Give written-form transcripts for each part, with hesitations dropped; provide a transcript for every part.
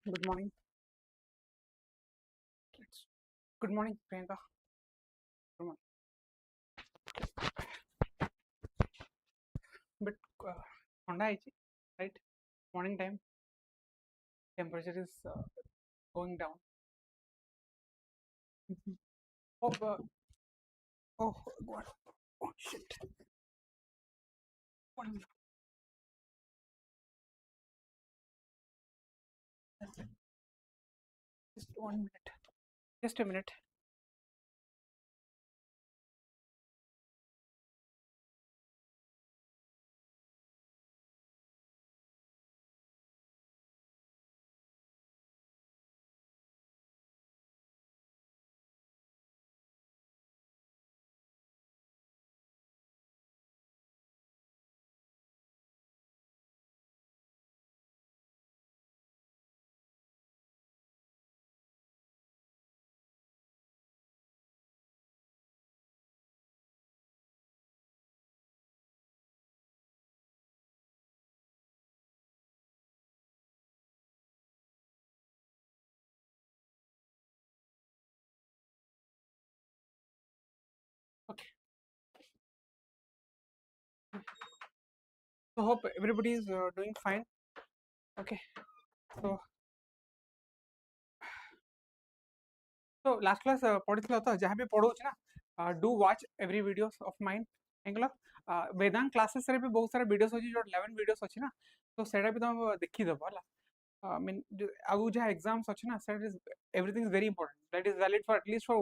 Good morning. Good morning, Priyanka. Good morning. But Honda aichi, right? Morning time. Temperature is going down. Oh, oh God. Oh shit. 1 minute. Just 1 minute. Just a minute. Okay. So hope everybody is doing fine. Okay. So last class पढ़िथिला तो जहाँ भी पढ़ौछि ना do watch every videos of mine एंगला Vedang classes रे भी बहुत सारा videos अछि जो 11 वीडियोस अछि ना तो सेटा भी तुम देखि दबो हला I mean आगु जहाँ एग्जाम्स अछि ना set is everything is very important that is valid for at least for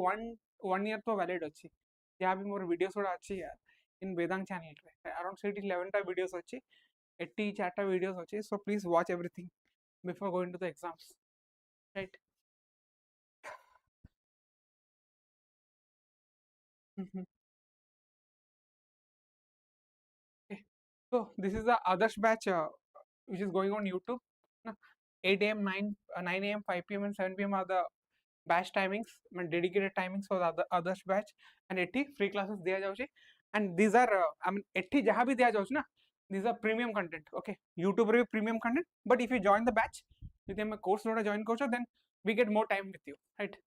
one year तो वैलिड अछि जहाँ भी मोर वीडियोस ओडा अछि इन वेदांग चैनल रे अराउंड 11 टा वीडियोस अछि 80 चारटा वीडियोस अछि so please watch everything before going to the exams right Okay. So this is the Adarsh batch which is going on YouTube. 8 a.m., 9 a.m., 5 p.m. and 7 p.m. are the batch timings, dedicated timings for the Adarsh batch, and 80 free classes दिया जाउछि. And these are, I mean, 80 जहाँ भी दिया जाउछि ना, these are premium content. Okay, YouTube रे premium content. But if you join the batch, if you course जोड़ा join करो, then we get more time with you, right?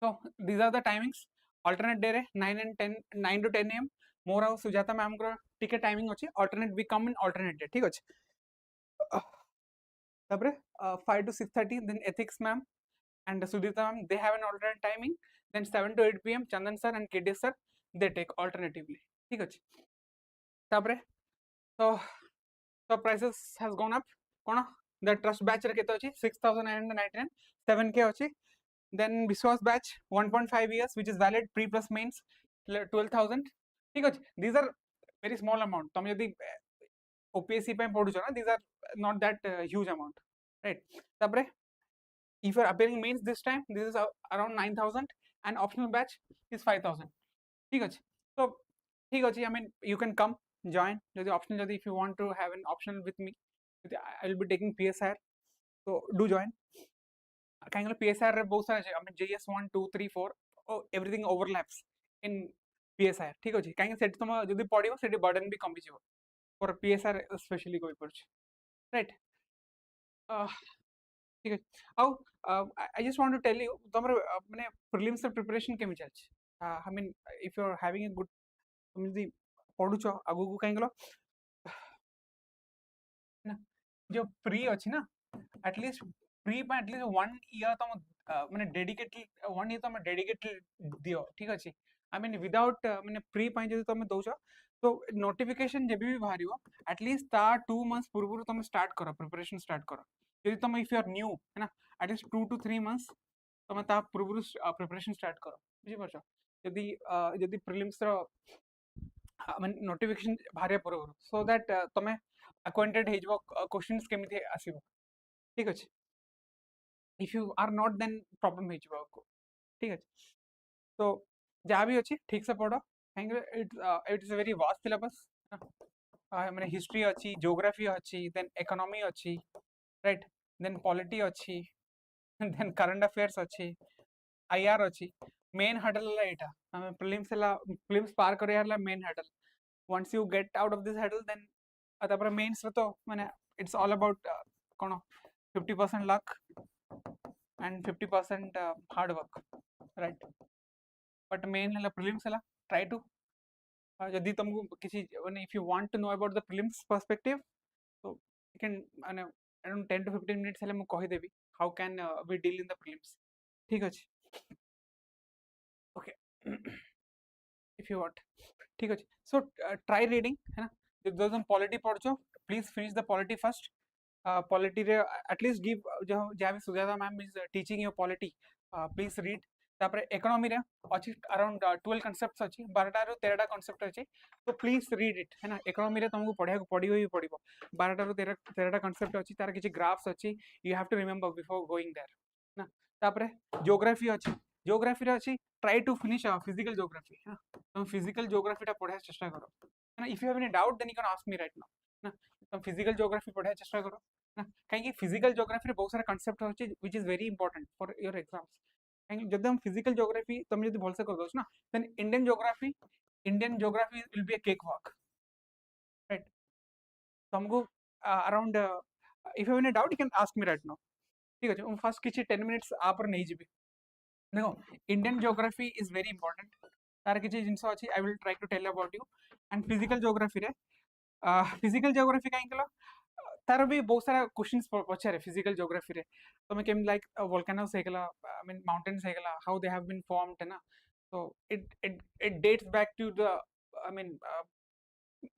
So these are the timings. Alternate day रे 9 and 10, 9 to 10 a.m. मोर आउ Sujata ma'am को टिके timing अछि alternate we come in alternate day ठीक अछि तबरे 5 to 6:30 then ethics ma'am and Sudita ma'am they have an alternate timing then 7 to 8 p.m. Chandan sir and KD sir they take alternatively ठीक अछि तबरे so prices has gone up cone the trust batch रे केते अछि 6999 7k अछि then Vishwas batch 1.5 years which is valid pre plus mains 12,000 ठीक अछि these are very small amount तुम यदि OPSC पे पढुछ ना these are not that huge amount right तबरे if you are appearing mains this time this is around 9,000 and optional batch is 5,000 ठीक अछि so ठीक अछि I mean you can come join यदि optional यदि if you want to have an optional with me I will be taking PSIR so do join kind of PSIR रे बहुत सारा I mean JS 1 2 3 4 oh, everything overlaps in PSIR ठीक अछि काहे set तुम यदि पढिबो सेठी बर्डन भी कमी जिवो for PSIR especially कोइ पड़छ right ठीक है आउ I just want to tell you तमर माने prelims preparation केमि चलछ I mean if you are having a good तुम यदि पढुछ आगु को काहे गलो ना जो प्री अछि ना एटलीस्ट प्री पर एटलीस्ट 1 ईयर तुम माने डेडिकेटली 1 ईयर तुम डेडिकेटली दियो ठीक अछि I mean without माने प्री पय जदि तुम दोछ तो नोटिफिकेशन जेबी भी बाहरियो एटलीस्ट ता 2 मंथ्स पूर्व तुम स्टार्ट करो प्रिपरेशन स्टार्ट करो यदि तुम इफ यू आर न्यू है ना एटलीस्ट 2 to 3 मंथ्स तुम ता पूर्व प्रिपरेशन स्टार्ट करो बुझि परछ यदि यदि प्रीलिम्स रो माने नोटिफिकेशन बाहरिया पूर्व सो दैट तुम acquainted हेजबो क्वेश्चंस केमिति आसीबो ठीक अछि if you are not then problem हेजबो को ठीक अछि तो जहाँ भी अच्छी ठीक से पढ़ो कहीं it's a very vast syllabus माने हिस्ट्री अच्छी ज्योग्राफी अच्छी देन इकोनॉमी अच्छी राइट देन पॉलिटी अच्छी देन करंट अफेयर्स अच्छी आईआर अच्छी मेन हडल ला एटा हमें प्रीलिम्स पार करे हला main hurdle once you get out of this hurdle then तापर मेंस रे तो माने इट्स ऑल अबाउट कोन 50% luck and 50% hard work, right? But main है prelims है, try to यदि तुमको किसी if you want to know about the prelims perspective, so you can around 10 to 15 minutes है मैं कही देवी how can we deal in the prelims, ठीक अछि, okay. if you want, ठीक अछि, so try reading है ना, जो तुम पॉलिटी पढ़छो please finish the polity first, polity रे एटलीस्ट गिव जो जहाँ भी Sujata ma'am is teaching your polity, please read, तापर इकोनॉमी रे अछि अराउंड 12 कांसेप्ट्स अछि, 12 रो 13 कांसेप्ट अछि, तो प्लीज रीड इट है ना, इकोनॉमी रे तुमको पढ़िया पड़ियो ही पड़िबो, 12 रो 13 कांसेप्ट अछि, तार किछि ग्राफ्स अछि, you have to remember before going there ना, तापर ज्योग्राफी अछि, ज्योग्राफी रे अछि try to finish physical geography है ना, तुम फिजिकल ज्योग्राफी टा पढ़िया चेष्टा करो है ना, if you have any doubt then you can ask me right now ना, तुम फिजिकल ज्योग्राफी पढ़िया चेष्टा करो ना, कहीं फिजिकल ज्योग्राफी रे बहुत सारा कांसेप्ट अछि which is very important for your exams, कहीं जब हम फिजिकल ज्योग्राफी तुम यदि भलसे कर दोस ना, then Indian geography will be a cakewalk, right, तुमको around if you have any doubt you can ask me right now, ठीक है, मैं फर्स्ट किछि 10 मिनट्स आ पर नहीं जिबी, देखो Indian geography is very important, तार किछि जिंस अछि I will try to tell about you, and physical geography रे फिजिकल ज्योग्राफी कहीं कल तार भी बहुत सारा क्वेश्चंस पछारे फिजिकल ज्योग्राफी रे, तो केम लाइक वोल्केनोस हेगला, आई मीन माउंटेन्स हेगला, how they have been formed है ना, so it dates back to the I mean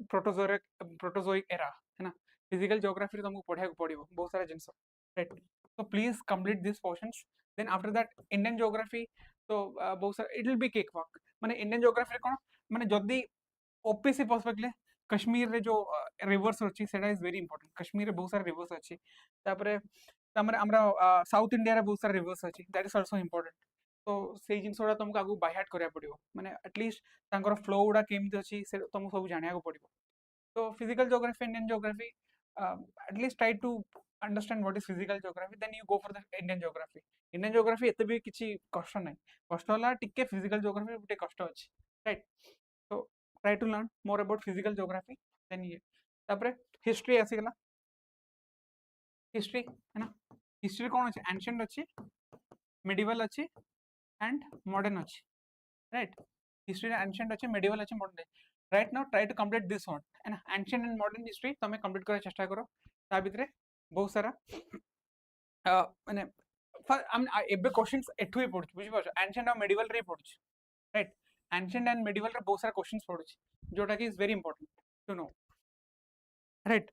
Proterozoic era है ना, फिजिकल ज्योग्राफी रे तुमको पढ़िया पड़िबो बहुत सारा जिंस, right, so please complete these portions, then after that Indian geography, तो बहुत सारा it will be cakewalk, माने इंडियन ज्योग्राफी रे कोन माने जदी ओपीसी पर्सपेक्टिव कश्मीर रे जो रिवर्स अछि सेटा इज वेरी इंपोर्टेंट, कश्मीर रे बहुत सारा रिवर्स अछि, तापरे तमरे हमरा साउथ इंडिया रे बहुत सारा रिवर्स अछि, दैट इज आल्सो इंपोर्टेंट, तो सेही जिंसोडा तुमको आगु बाय हार्ट करिया पड़िबो, माने एटलीस्ट तांकर फ्लो उडा केमति अछि से तुमको सब जानिया को पड़िबो, तो physical geography Indian geography at least try to understand what is physical geography, then you go for the Indian geography एते भी किछि कष्ट नै, कष्ट होला टिके फिजिकल ज्योग्राफी गुटे कष्ट अछि, राइट, तो try to learn more about physical geography, then ये तापरे हिस्ट्री आसीगला, हिस्ट्री है ना, हिस्ट्री कौन अच्छे एंशिएंट अच्छे, मिडिवल अच्छे एंड मॉडर्न अच्छे, राइट, हिस्ट्री एंशिएंट अच्छे, मिडिवल अच्छे, modern, right now try to complete this one है ना, एंशिएंट एंड मॉडर्न हिस्ट्री तुम कंप्लीट करने चेष्टा करो, ता भितरे बहुत सारा माने एबे क्वेश्चंस एठु ही पड़छ बुझि पाछ, एंशिएंट और मिडिवल रे पड़छ, राइट, एंशिएंट एंड मिडिवल रे बहुत सारा क्वेश्चंस पड़छ जोटा कि is very important to know, right,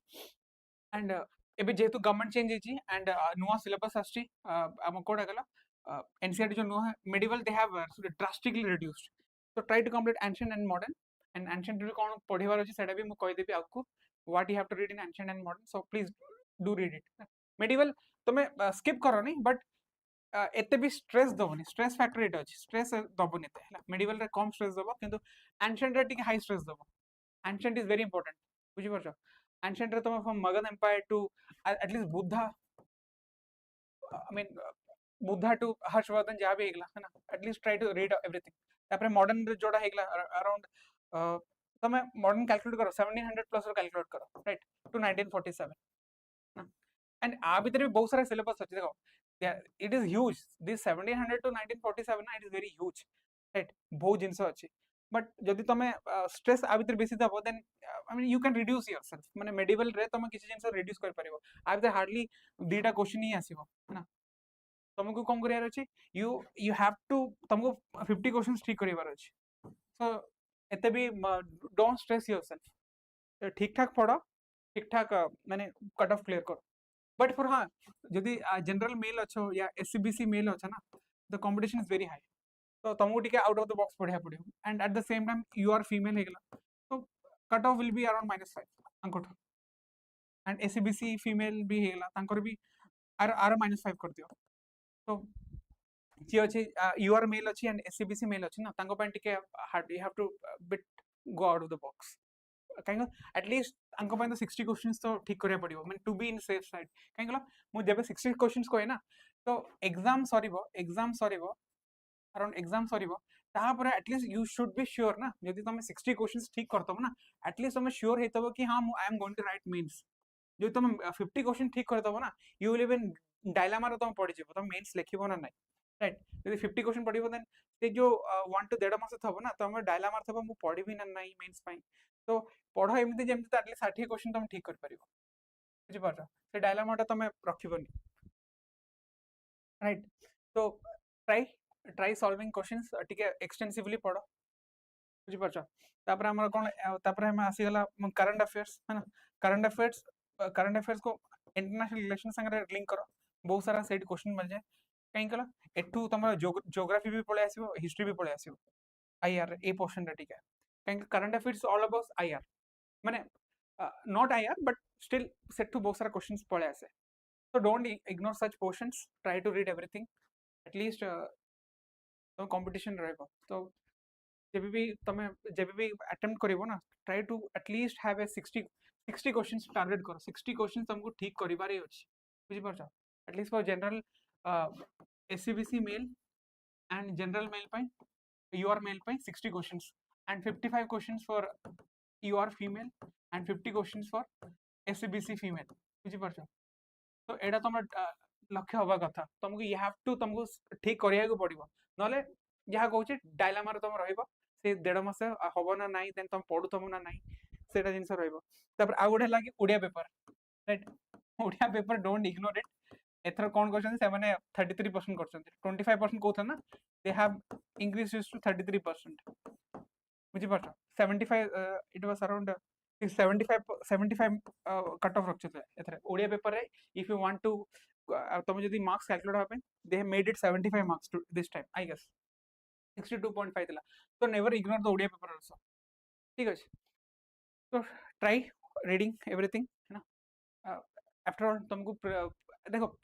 and एबे जेतु गवर्नमेंट चेंज हेची एंड नुवा सिलेबस आछि हम कोडा गला एनसीईआरटी जो नुवा medieval they have drastically reduced, so try to complete ancient and modern, and ancient रे कोन पढिबार अछि सेटा भी मु कहि देबी आपको what you have to read in ancient and modern, so please do read it, medieval तमे skip करो नहीं, but एते भी स्ट्रेस दबोनी, स्ट्रेस फैक्टर एटा अछि, स्ट्रेस दबोनी ते हला, medieval रे कम स्ट्रेस दबो किंतु ancient रे टिके हाई स्ट्रेस दबो, ancient is very important बुझि परछो, ancient रे तमे from Magadha empire to at least Buddha, I mean Buddha to Harshvardhan जहाँ भी हेगला है ना, at least try to read everything, तापर मॉडर्न जोड़ा हेगला अराउंड तमे मॉडर्न कैलकुलेट करो 1700 प्लस रो कैलकुलेट करो, राइट, टू 1947 ना, एंड आ भीतर भी बहुत सारा सिलेबस अछि, देखो it is huge, this 1700 to 1947 ना, it is very huge, right, बहुत जिंस अछि, बट जदि तमे स्ट्रेस आ भीतर बेसी दबो then I mean you can reduce yourself, माने मेडिवल रे तमे किछि जिंस रिड्यूस कर परिबो, आ भीतर हार्डली दीटा क्वेश्चन ही आसीबो है ना, तुमको कौन करियार अछि, यू यू हैव टू तुमको 50 क्वेश्चंस ठीक करिवार अछि, सो एते भी डोंट स्ट्रेस योरसेल्फ, ठीक ठाक पढ़ो, ठीक ठाक माने कट ऑफ क्लियर करो, बट फॉर हाँ जदि जनरल मेल अच्छो या एससीबीसी मेल अच्छा ना, the competition is very high, तो तुमको टिके आउट ऑफ द बॉक्स पढ़िया पड़ियो, and at the same time you are female हेगला, तो cut off will be around -5 अंकोठ, एंड एससीबीसी फीमेल भी हेगला तांकर भी आर -5 कर दियो, तो जी अच्छे यूआर मेल अच्छी एंड एससीबीसी मेल अच्छी ना, तांको ପାଇଁ ଟିକେ hard, you have to bit go out of the box, कहीं एटलीस्ट तांको ପାଇଁ तो 60 क्वेश्चंस तो ठीक करिया पड़िबो, mean to be in safe side, कहीं मु जेबे 60 क्वेश्चंस कोए ना, तो एग्जाम सरीबो अराउंड एग्जाम सरीबो तापर at least you should be sure ना, यदि तुम 60 क्वेश्चंस ठीक करतबो ना, एटलीस्ट तुम श्योर हेतबो कि हां I am going to write mains, जो तुम 50 क्वेश्चन ठीक करदब ना यू विल इवन डायलामा तुम पड़ी जीव तुम मेन्स लिखिबो ना नहीं राइट यदि 50 क्वेश्चन पढ़िबो देन से जो 1 to 1.5 मास थबो ना तुम डायलामा थबो मु पढ़िबी ना नहीं मेन्स पई तो पढ़ एमती जेमती एटलीस्ट 60 क्वेश्चन तुम ठीक कर परिबो बुझि पारछ से डायलामा तुम रखिबोनी राइट तो ट्राई ट्राई सॉल्विंग क्वेश्चंस टिके एक्सटेंसिवली पढ़ो बुझि पारछ तापर हमर कोन तापर हम आसी गला करंट अफेयर्स है ना करंट अफेयर्स को इंटरनेशनल रिलेशन संगे लिंक करो बहुत सारा सेट क्वेश्चन मिल जाए कहीं कला एठू तुम ज्योग्राफी भी पळे आसीबो हिस्ट्री भी पळे आसीबो आईआर ए पोर्शन रे ठीक है कहीं current affairs all about IR माने not IR but still set to बहुत सारा क्वेश्चंस पळे आसे so don't ignore such portions try to read everything at least तो कंपटीशन रहेगा तो जब भी अटेम्प्ट करिवो ना try to at least have a 60 questions target करो 60 क्वेश्चंस तुमको ठीक करिबारे अछि बुझि परछ at least for general SEBC male and general male पई यूआर मेल पई 60 questions and 55 questions for UR female and 50 questions for SEBC female बुझि परछ तो एडा तुम लक्ष्य हवा कथा तुमको यू हैव टू तुमको ठीक करिया को पड़िबो नले जहाँ कहूँ डायलामा तुम रहिबो से 1.5 मास हबो ना नहीं देन तुम पढुथबो ना नहीं सेटा जिंस रहिबो तापर आ गुडे लागी Odia paper right Odia paper don't ignore it एथर कोन क्वेश्चन से माने 33% करछन 25% कोथा ना दे हैव इंक्रीज टू 33% बुझि परछ 75 it was around 75 cut off रखछे एथरे ओडिया पेपर रे इफ यू वांट टू तुम जदी मार्क्स कैलकुलेट हापे they have made it 75 marks to this time I guess 62.5 थिला तो never ignore the Odia paper also ठीक अछि तो ट्राई रीडिंग एवरीथिंग है ना आफ्टर ऑल तुमको देखो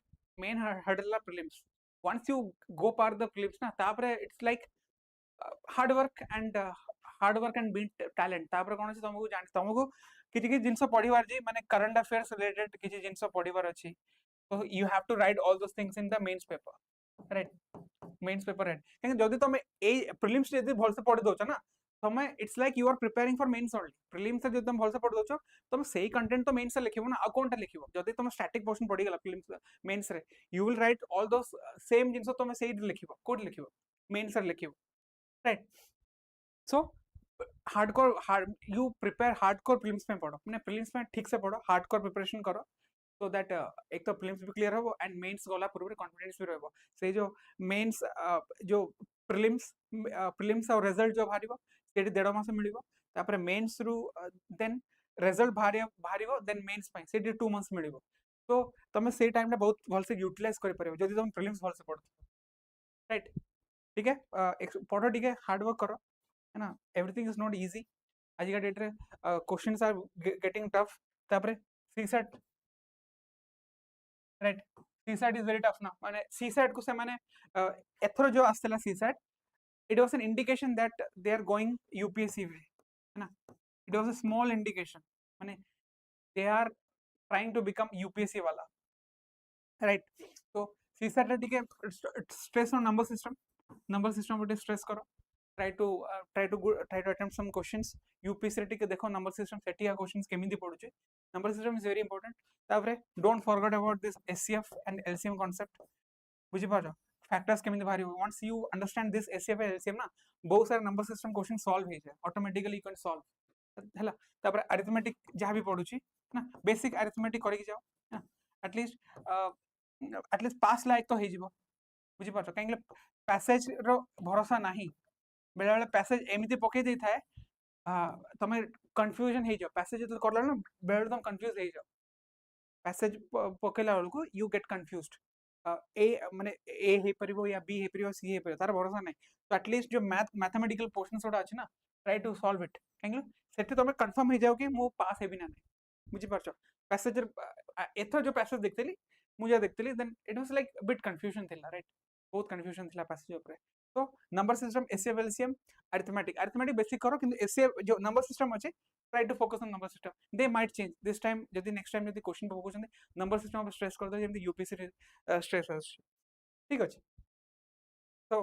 main hurdle prelims once you go पार द प्रीलिम्स ना तापरे it's like hard work and beat talent तापर कोन तुमको जान तुमको किछि किछि जिंस पढिबार जी माने करंट अफेयर्स रिलेटेड किछि जिंस पढिबार अछि तो you have to write all those things in the mains paper right mains paper right क्योंकि जदी तुम ए प्रीलिम्स जदी भल से पढि दोछ ना तुम it's like you are preparing for mains only prelims जदी तुम भल से पढि दोछ तुम सेही कंटेंट तो मेंस से लिखिबो ना अकाउंट लिखिबो जदी तुम स्टैटिक पोर्शन पढि गेला प्रीलिम्स मेंस रे you will write all those same जिंस तुम सेही लिखिबो कोड लिखिबो मेंस रे लिखिबो right so hard you prepare hardcore prelims में पढ़ो मैंने प्रीलिम्स में ठीक से पढ़ो हार्डकोर प्रिपरेशन करो सो दैट एक तो प्रीलिम्स भी क्लियर हो एंड मेंस गला पूर्व कॉन्फिडेंस भी रहबो से जो मेंस जो प्रीलिम्स और रिजल्ट जो भारिबो सेठी 1.5 मास मिलिबो तापर मेंस रु देन रिजल्ट भारिबो देन मेंस पई सेठी 2 मंथ्स मिलिबो तो तमे से टाइम में बहुत भल से यूटिलाइज कर परिबो जदी तुम प्रीलिम्स भल से पढ़ो राइट ठीक है पढ़ो ठीक है हार्ड वर्क करो है ना एवरीथिंग इज नॉट इजी आज का डेट रे क्वेश्चंस आर गेटिंग टफ तापरे CSAT right CSAT is very tough ना माने सीसेट को से माने एथरो जो आस्तला CSAT it was an indication that they are going UPSC way है ना it was a small indication माने they are trying to become UPSC वाला राइट तो सीसेट रे टिके स्ट्रेस ऑन नंबर सिस्टम पे स्ट्रेस करो try to attempt some questions UPSC टिके देखो नंबर सिस्टम सेटिया क्वेश्चंस केमिति पडुचे number system is very important तापरे don't forget about this HCF and LCM concept बुझि पारो फैक्टर्स केमिति भारी once you understand this HCF and LCM ना बहुत सारे नंबर सिस्टम क्वेश्चन सॉल्व हे जाय ऑटोमेटिकली यू कैन सॉल्व हैला तापरे अरिथमेटिक जहां भी पडुची ना बेसिक अरिथमेटिक करि जाओ ना एटलीस्ट पास लायक तो हे जिवो बुझि पारो काहे पैसेज रो भरोसा नाही बेले बेले पैसेज एमती पकई दे थाए तुम कन्फ्यूजन हो जाओ पैसेज जो कर ना बेले तुम कन्फ्यूज हो जाओ पैसेज पकेला बेलू यू गेट कन्फ्यूज्ड ए माने ए हे परिबो या बी हे परिबो सी हे परिबो तार भरोसा नहीं तो एटलीस्ट जो मैथमेटिकल पोर्शंस ओडा अछि ना ट्राई टू सॉल्व इट काहे सेठी तुम कंफर्म हो जाओ कि मु पास हेबी ना नहीं बुझि पारछो पैसेज एथर जो पैसेज देखतेली मुझे देखतेली then it was like bit confusion थिला राइट बहुत कंफ्यूजन थिला पैसेज ऊपर तो number system HCF LCM arithmetic basic करो किंतु एचसीएफ जो नंबर सिस्टम अछि try to focus on number system they might change this time जदी नेक्स्ट टाइम जदी क्वेश्चन पे फोकस नंबर सिस्टम पे स्ट्रेस कर दो जेमति यूपीएससी स्ट्रेस अछि ठीक अछि तो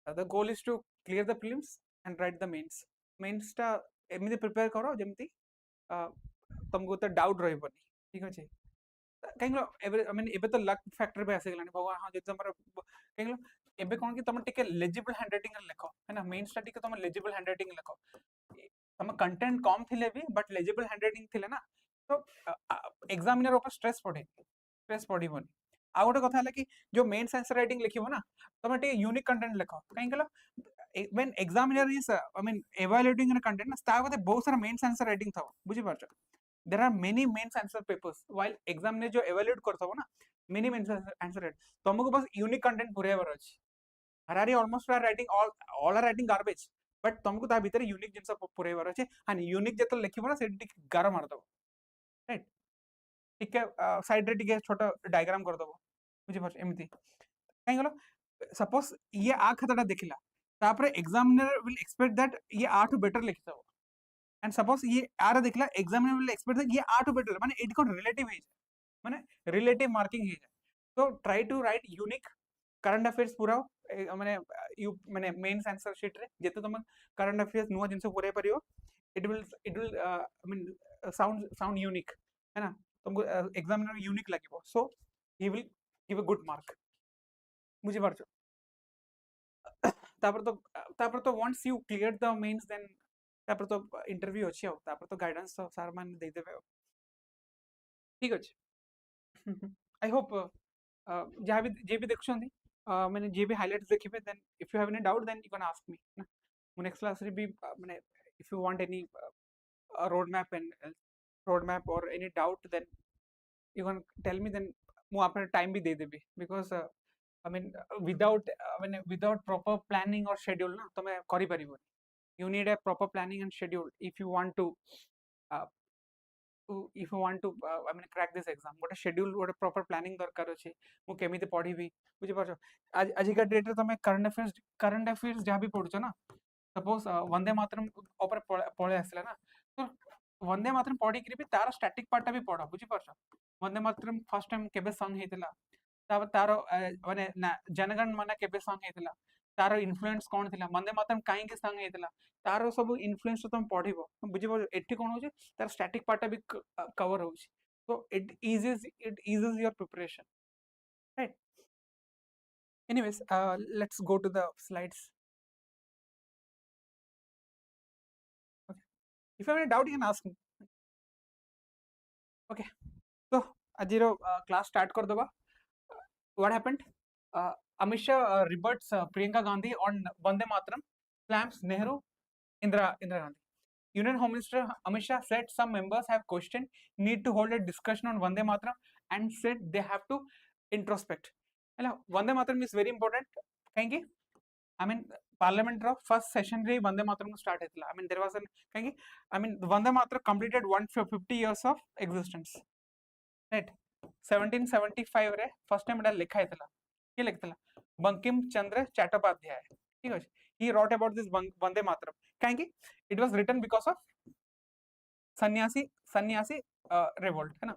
the goal is to clear the prelims and right the mains टा एमिति प्रिपेयर करो जेमति तुमको तो डाउट रहबनी ठीक अच्छे कहीं एबे तो लक फैक्टर भी आसीगलानी भगवान हाँ जब तुम कहीं एबे कौन कि तुम टिके लेजिबल हैंडराइटिंग लेख है ना मेन स्टा टिके तुम लेजिबल हैंडराइटिंग लेख तुम कंटेंट कम थिले भी बट लेजिबल हैंडराइटिंग थिले ना तो एग्जामिनर ऊपर स्ट्रेस पड़िबनी आ गोटे कथा कि जो मेन्स आंसर राइटिंग लिखिबो ना तुम टिके यूनिक कंटेंट लेख कहीं कहला when examiner is evaluating a content na ता गोटे बहुत सारा मेन्स आंसर राइटिंग था बुझी पारछ there are many mains answer papers while exam ने जो evaluate करथबो ना many mains answer राइट तुमको बस यूनिक कंटेंट पुरेबार अछि हरारी almost are writing all are writing garbage but तुमको ता भीतर यूनिक जिंस पुरेबार अछि हां यूनिक जत लिखिबो ना सेठी गार मार दबो राइट टिके साइड रे टिके छोटा डायग्राम कर दबो बुझी पारछ एमिति काई गलो सपोज ये आ खाताटा देखिला तापरे एग्जामिनर विल एक्सपेक्ट दैट ये आ टू बेटर लिखिथबो एंड सपोज ये आर देखला एग्जामिनर विल एक्सपेक्ट दैट ये आ टू बेटर माने एट कोन रिलेटिव है माने रिलेटिव मार्किंग है तो try to write unique current affairs पूरा माने यू माने मेन्स आंसर शीट रे जेते तुम करंट अफेयर्स नुवा जिंस पूरे परियो it will I mean sound unique है ना तुमको एग्जामिनर यूनिक लागिबो so he will give a good mark बुझी पारछो तापर तो once you clear the mains then तापर तो इंटरव्यू अछि आ तापर तो गाइडेंस तो सर मान दे देबे ठीक अछि आई होप जहाँ भी जे भी देखुछंदी मैंने जे भी हाइलाइट्स देखिबे then if you have any doubt then you can ask me ना मु नेक्स्ट क्लास रे भी माने if you want any road map and road map और any doubt then you can tell me then मु आपने time भी दे देबी because I mean without proper planning or schedule ना तो मैं करि परिबोनी you need a proper planning and schedule if you want to uh, I mean crack this exam गोटे schedule गोटे proper planning दरकार अछि मु केमिति पढिबी बुझि पाछो आज आजिका डेट रे तमे करंट अफेयर्स जहाँ भी पढुछो ना सपोज वंदे मातरम ऊपर पळे आसला ना तो वंदे मातरम पढी करी भी तार स्टैटिक पार्ट भी पढ बुझि पाछो वंदे मातरम फर्स्ट टाइम केबे सॉन्ग हेतिला तार माने जनगण मन केबे सॉन्ग हेतिला तार इन्फ्लुएंस कोन थिला वंदे मातरम काहे के सॉन्ग हेतिला तार सब इन्फ्लुएंस तुम पढिबो बुझि पाछो एठी कोन होचे तार स्टैटिक पार्ट भी कवर होची so it eases your preparation right anyways let's go to the slides okay if you have any doubt you can ask me okay so ajiro class start kar doba what happened Amit Shah rebuts Priyanka Gandhi on Vande Mataram slams Nehru Indira Gandhi Union Home Minister Amit Shah said some members have questioned need to hold a discussion on Vande Mataram and said they have to introspect. Hello, Vande Mataram is very important. Kahinki? I mean, Parliament of first session रे Vande Mataram start हेतला. I mean, there was an kahinki? I mean, Vande Mataram completed 150 years of existence. Right? 1775 रे first time इटा लिखा हेतला. क्या लिखतला? बंकिम चंद्र चट्टोपाध्याय. ठीक है? He wrote about this Vande Mataram. काहेंकी it was written because of सन्यासी revolt है ना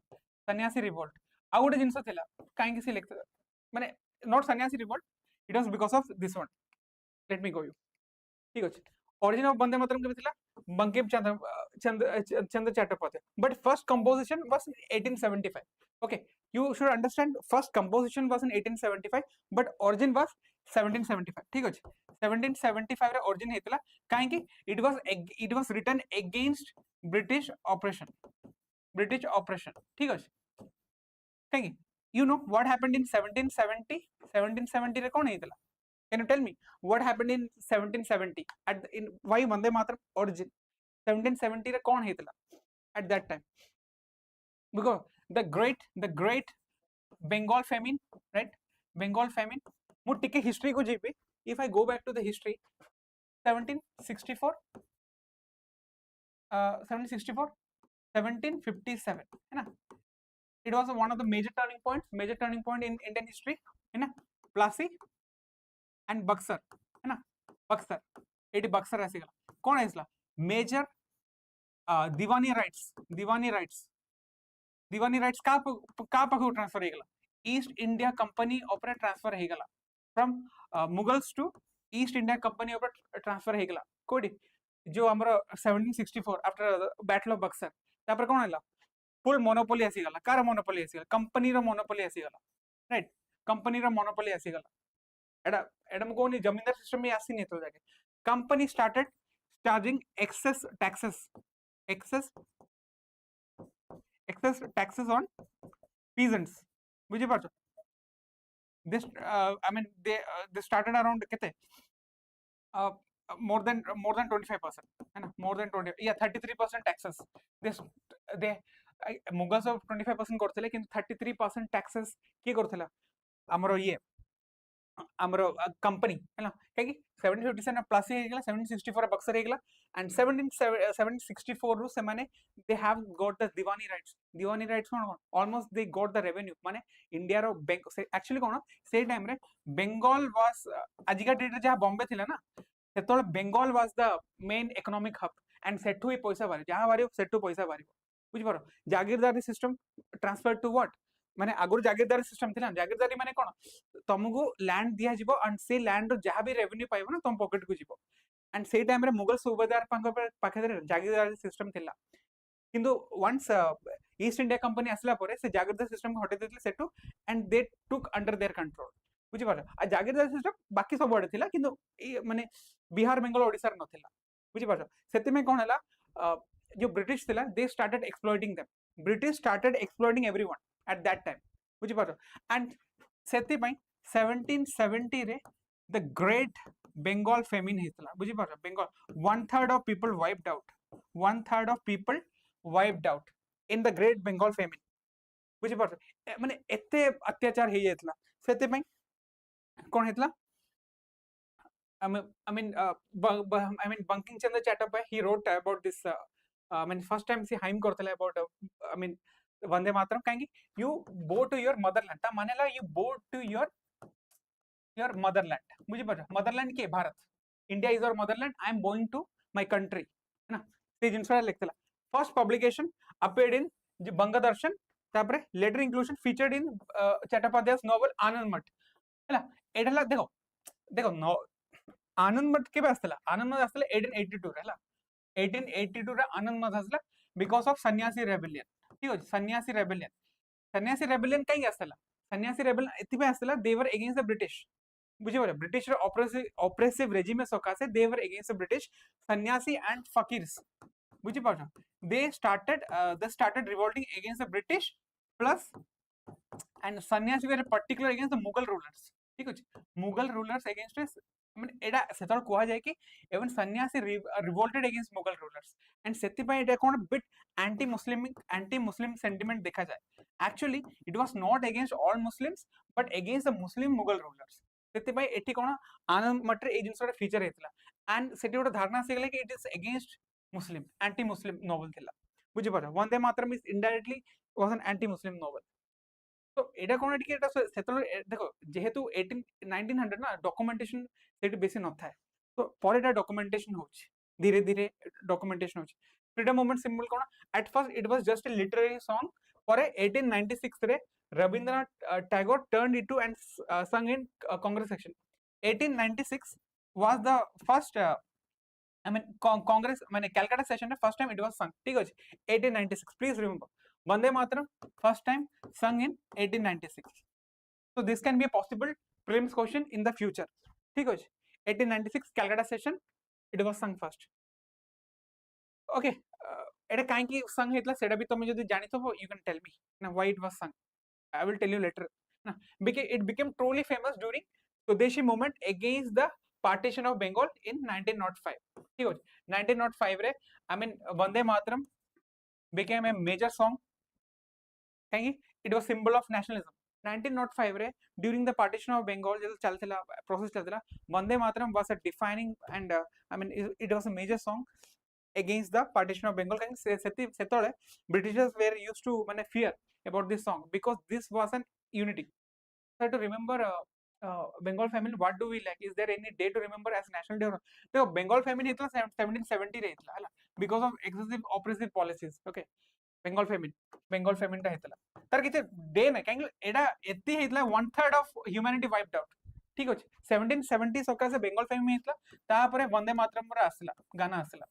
सन्यासी revolt आ गोटे जिंस थिला काहेंकी से लिखत माने not सन्यासी revolt it was because of this one let me go you ठीक अछि origin of Vande Mataram के थिला Bankim Chandra Chattopadhyay but first composition was in 1875 okay you should understand first composition was in 1875 but origin was 1775 ठीक अछि 1775 रे origin हेतला काहेंकी it was written against British oppression ठीक अछि काहेंकी you know what happened in 1770 रे कोन हेतला can you tell me what happened in 1770 in why Vande Mataram origin 1770 रे कोन हेतला at that time because the great Bengal famine right Bengal famine मु टिके history को GB if I go back to the history 1757 है ना it was one of the major turning point in Indian history है ना Plassey and Buxar है ना Buxar एटी Buxar आसीगला कोन आइसला major दीवानी राइट्स का पाखु ट्रांसफर हेगला ईस्ट इंडिया कंपनी ऊपर ट्रांसफर हेगला from Mughals to East India Company ऊपर ट्रांसफर हेगला कोडी जो हमर 1764 आफ्टर बैटल ऑफ बक्सर तापर कोन हला फुल मोनोपोली आसीगला कार मोनोपोली आसीगला कंपनी रो मोनोपोली आसीगला राइट कंपनी रो मोनोपोली आसीगला एडा एडा मको नि जमींदार सिस्टम में आसी नहीं तो जाके company started charging excess taxes on peasants बुझी पारछो this I mean they started around kete more than 25% है ना more than 20 yeah 33% taxes this they Mughals 25% करथिले किंतु 33% taxes के करथिला हमरो ये हमरो कंपनी है ना कहि 1757 प्लस हे गेला 1764 बक्सर हे गेला एंड 1764 रु से माने they have got the diwani rights कोन almost they got the revenue माने इंडिया रो बैंक एक्चुअली कोन से टाइम रे बंगाल वाज आजिका डेट जहा बॉम्बे थिला ना सेतोल Bengal was the main economic hub and सेटू ही पैसा बारी जहा बारी सेटू पैसा बारी बुझ पारो jagirdari system transfer to what माने आगुर जागीरदारी सिस्टम थिला जागीरदारी माने कोन तुमको लैंड दिया जिवो एंड से लैंड रो जहा भी रेवेन्यू पाइबो ना तुम पॉकेट को जिवो एंड से टाइम रे मुगल सूबेदार पाखे जागीरदारी सिस्टम थिला किंतु वंस ईस्ट इंडिया कंपनी आसला परे से जागीरदार सिस्टम को हटे देथिले सेटू and they took under their control बुझी पारो आ जागीरदार सिस्टम बाकी सब बडे थिला किंतु माने बिहार बंगाल ओडिसा र नथिला बुझी पारो सेते में कोन हला जो ब्रिटिश थिला they started exploiting them British started exploiting everyone at that time बुझी पारो एंड सेति पई 1770 रे the great bengal famine हेतला बुझी पारो bengal 1/3 of people wiped out 1/3 of people wiped out in the great bengal famine बुझी पारो माने एते अत्याचार हे जेतला सेति पई कोन हेतला I mean Banking Chandra Chattopadhyay he wrote about this I mean first time see haim करतले about I mean Vande Mataram कहेंगे you बो to your Motherland ता मानेला यू बो टू योर मदरलैंड मुझे पता मदरलैंड के Bharat India is our motherland I am going to my country है ना से जिनसरा लिखतला first publication appeared in Bangadarshan तापरे later inclusion featured in Chattopadhyay's novel Anand Math हैला एडला देखो देखो नो आनंद मठ के आसला आनंद मठ आसला 1882 रे हैला 1882 रे आनंद मठ आसला बिकॉज ऑफ सन्यासी रेबेलियन ठीक है सन्यासी रेबेलियन कहीं आसला सन्यासी रेबेलियन एति पे आसला they were against the British बुझे बोले ब्रिटिश रो ऑपरेसिव रेजिम में सकासे they were against the British sanyasi and fakirs बुझे पाछो they started revolting against the British plus and sanyasi were particular against the Mughal rulers ठीक है Mughal rulers against I mean एडा सेतल कोहा जाय कि even sanyasi revolted against Mughal rulers and सेति पय एटा कोन बिट एंटी मुस्लिम सेंटिमेंट देखा जाय actually it was not against all Muslims but against the Muslim Mughal rulers सेति पय एठी कोन आनंद मठ ए जिंसरा फीचर हेतला एंड सेति ओटा धारणा से गेले कि it is against Muslim anti Muslim novel थिला बुझि पारो Vande Mataram is indirectly was an anti Muslim novel तो एटा कोन एटी एटा सेतल देखो जेहेतु 1900 ना डॉक्यूमेंटेशन सेट बेसी न थाए तो पर एटा डॉक्यूमेंटेशन होछि धीरे धीरे डॉक्यूमेंटेशन होछि फ्रीडम मूवमेंट सिंबल कोन at first it was just a literary song पर 1896 रे Rabindranath Tagore turned it to and sung in Congress session 1896 was the first I mean Congress माने कलकत्ता सेशन में first time it was sung ठीक अछि 1896 please remember Vande Mataram first time sung in 1896 so this can be a possible prelims question in the future ठीक अछि 1896 Calcutta session it was sung first okay एटा काहे की संग हेतला सेटा भी तुम जदी जानि तो you can tell me ना why it was sung I will tell you later ना because it became truly famous during Swadeshi movement against the partition of Bengal in 1905 ठीक अछि 1905 रे I mean Vande Mataram became a major song कहीं it was symbol of nationalism 1905 रे during the partition of Bengal जब चलतला process चलतला Vande Mataram was a defining and I mean it was a major song against the partition of Bengal कहीं सेतोले Britishers were used to माने fear about this song because this was an unity try to remember Bengal famine what do we like is there any day to remember as national day देखो Bengal famine हेतला 1770 रे हेतला हला because of excessive oppressive policies okay Bengal famine टा हेतला तार किते day ना काहे एडा एत्ती हेतला 1/3 of humanity wiped out ठीक अछि 1770 सका से Bengal famine हेतला ता परे वंदे मातरम रे आसला गाना आसला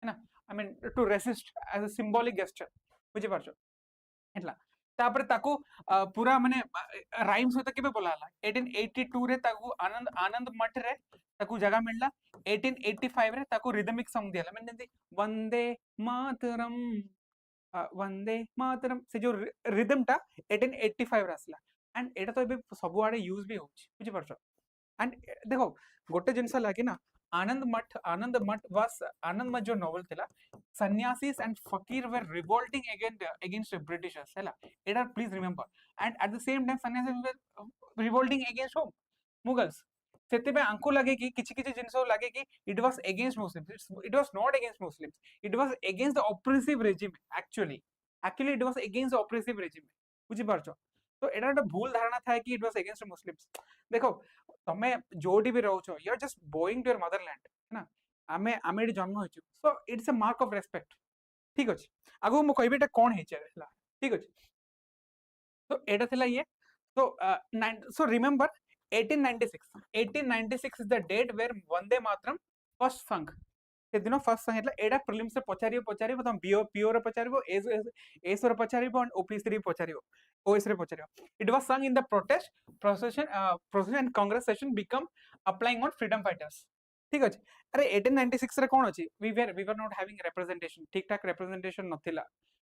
है ना I mean to resist as a symbolic gesture बुझि पारछो ହେଲା तापर ताको पूरा माने राइम सहित केबे बोला हला 1882 रे ताको आनंद आनंद मठ रे ताको जगह मिलला 1885 रे ताको रिदमिक सॉन्ग दियाला माने जेंति वंदे मातरम वंदे मातरम से जो रिदम टा 1885 रे आसला एंड एटा तो एबे सब आडे यूज भी होची बुझि परछो एंड देखो गोटे जिनस लागे ना आनंद मठ वाज आनंद मठ जो नोवेल थिला सन्यासीज एंड फकीर वर रिवोल्टिंग अगेंस्ट ब्रिटिशर्स हैला एटा please remember and at the same time sannyasis were revolting against whom Mughals सेते पे आंको लगे कि किछि किछि जिनस लगे कि it was against Muslims it was not against Muslims it was against the oppressive regime actually it was against the oppressive regime बुझि परछो तो एटा एक भूल धारणा था कि इट वाज अगेंस्ट मुस्लिम्स देखो तमे जोडी भी रहउछो you are just going to your motherland है ना आमे आमे जन्म होइछु so it's a mark of respect ठीक अछि आगो मु कहबेटा कोन हेचे हला ठीक अछि तो एटा थिला ये so remember 1896 is the date where Vande Mataram first sung से दिन फर्स्ट संग एटा प्रिलिम्स रे पचारिबो तम पीओ रे पचारिबो एस रे पचारिबो एंड ओपीसी रे पचारिबो ओएस रे पचारिबो it was sung in the procession and congress session become applying on freedom fighters ठीक अछि अरे 1896 रे कोन अछि we were not having representation ठीक ठाक रिप्रेजेंटेशन नथिला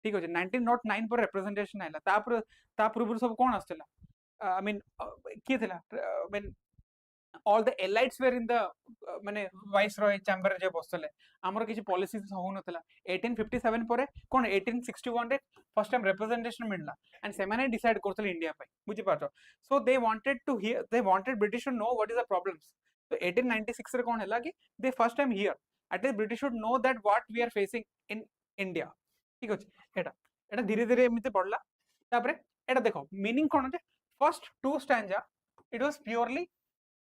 ठीक अछि 1909 पर रिप्रेजेंटेशन आइला ता पूर्व सब कोन आछला I mean किए थिला I mean all the elites were in the माने वाइसरॉय चैम्बर जे बसले हमर किछि पॉलिसीज हो नथला 1857 परे कोन 1861 रे फर्स्ट टाइम रिप्रेजेंटेशन मिलला एंड से माने डिसाइड करथले इंडिया पे बुझि पाछो so they wanted British to know what is the problems तो 1896 रे कोन हला कि they first time here at least British should know that what we are facing in India ठीक अछि एटा धीरे धीरे एमिते पडला तापरे एटा देखो मीनिंग कोन जे first two stanza it was purely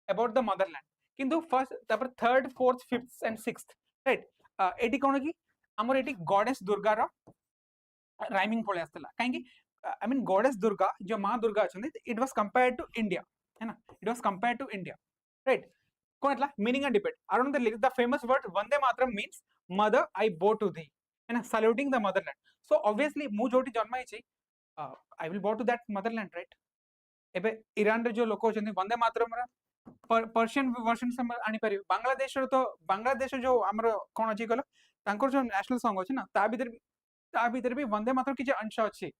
about the motherland किंतु फर्स्ट तापर third fourth fifth and sixth right एटी कोन कि हमर एटी गॉडेस दुर्गा रो राइमिंग पळे आस्तला काहे कि आई मीन गॉडेस दुर्गा जो मां दुर्गा अछन it was compared to India है ना it was compared to India right कोन एतला meaning and debate around the famous word Vande Mataram means mother I bow to thee है ना saluting the motherland so obviously मु जोटी जन्म हिची I will bow to that motherland right एबे Iran रे जो लोक अछन वंदे मातरम रा पर्शियन वर्जन से आनी पारि बांग्लादेश जो हमर कोन अछि गलो तांकर जो नेशनल सॉन्ग अछि ना ता भीतर भी वंदे मातरम किछ अंश अछि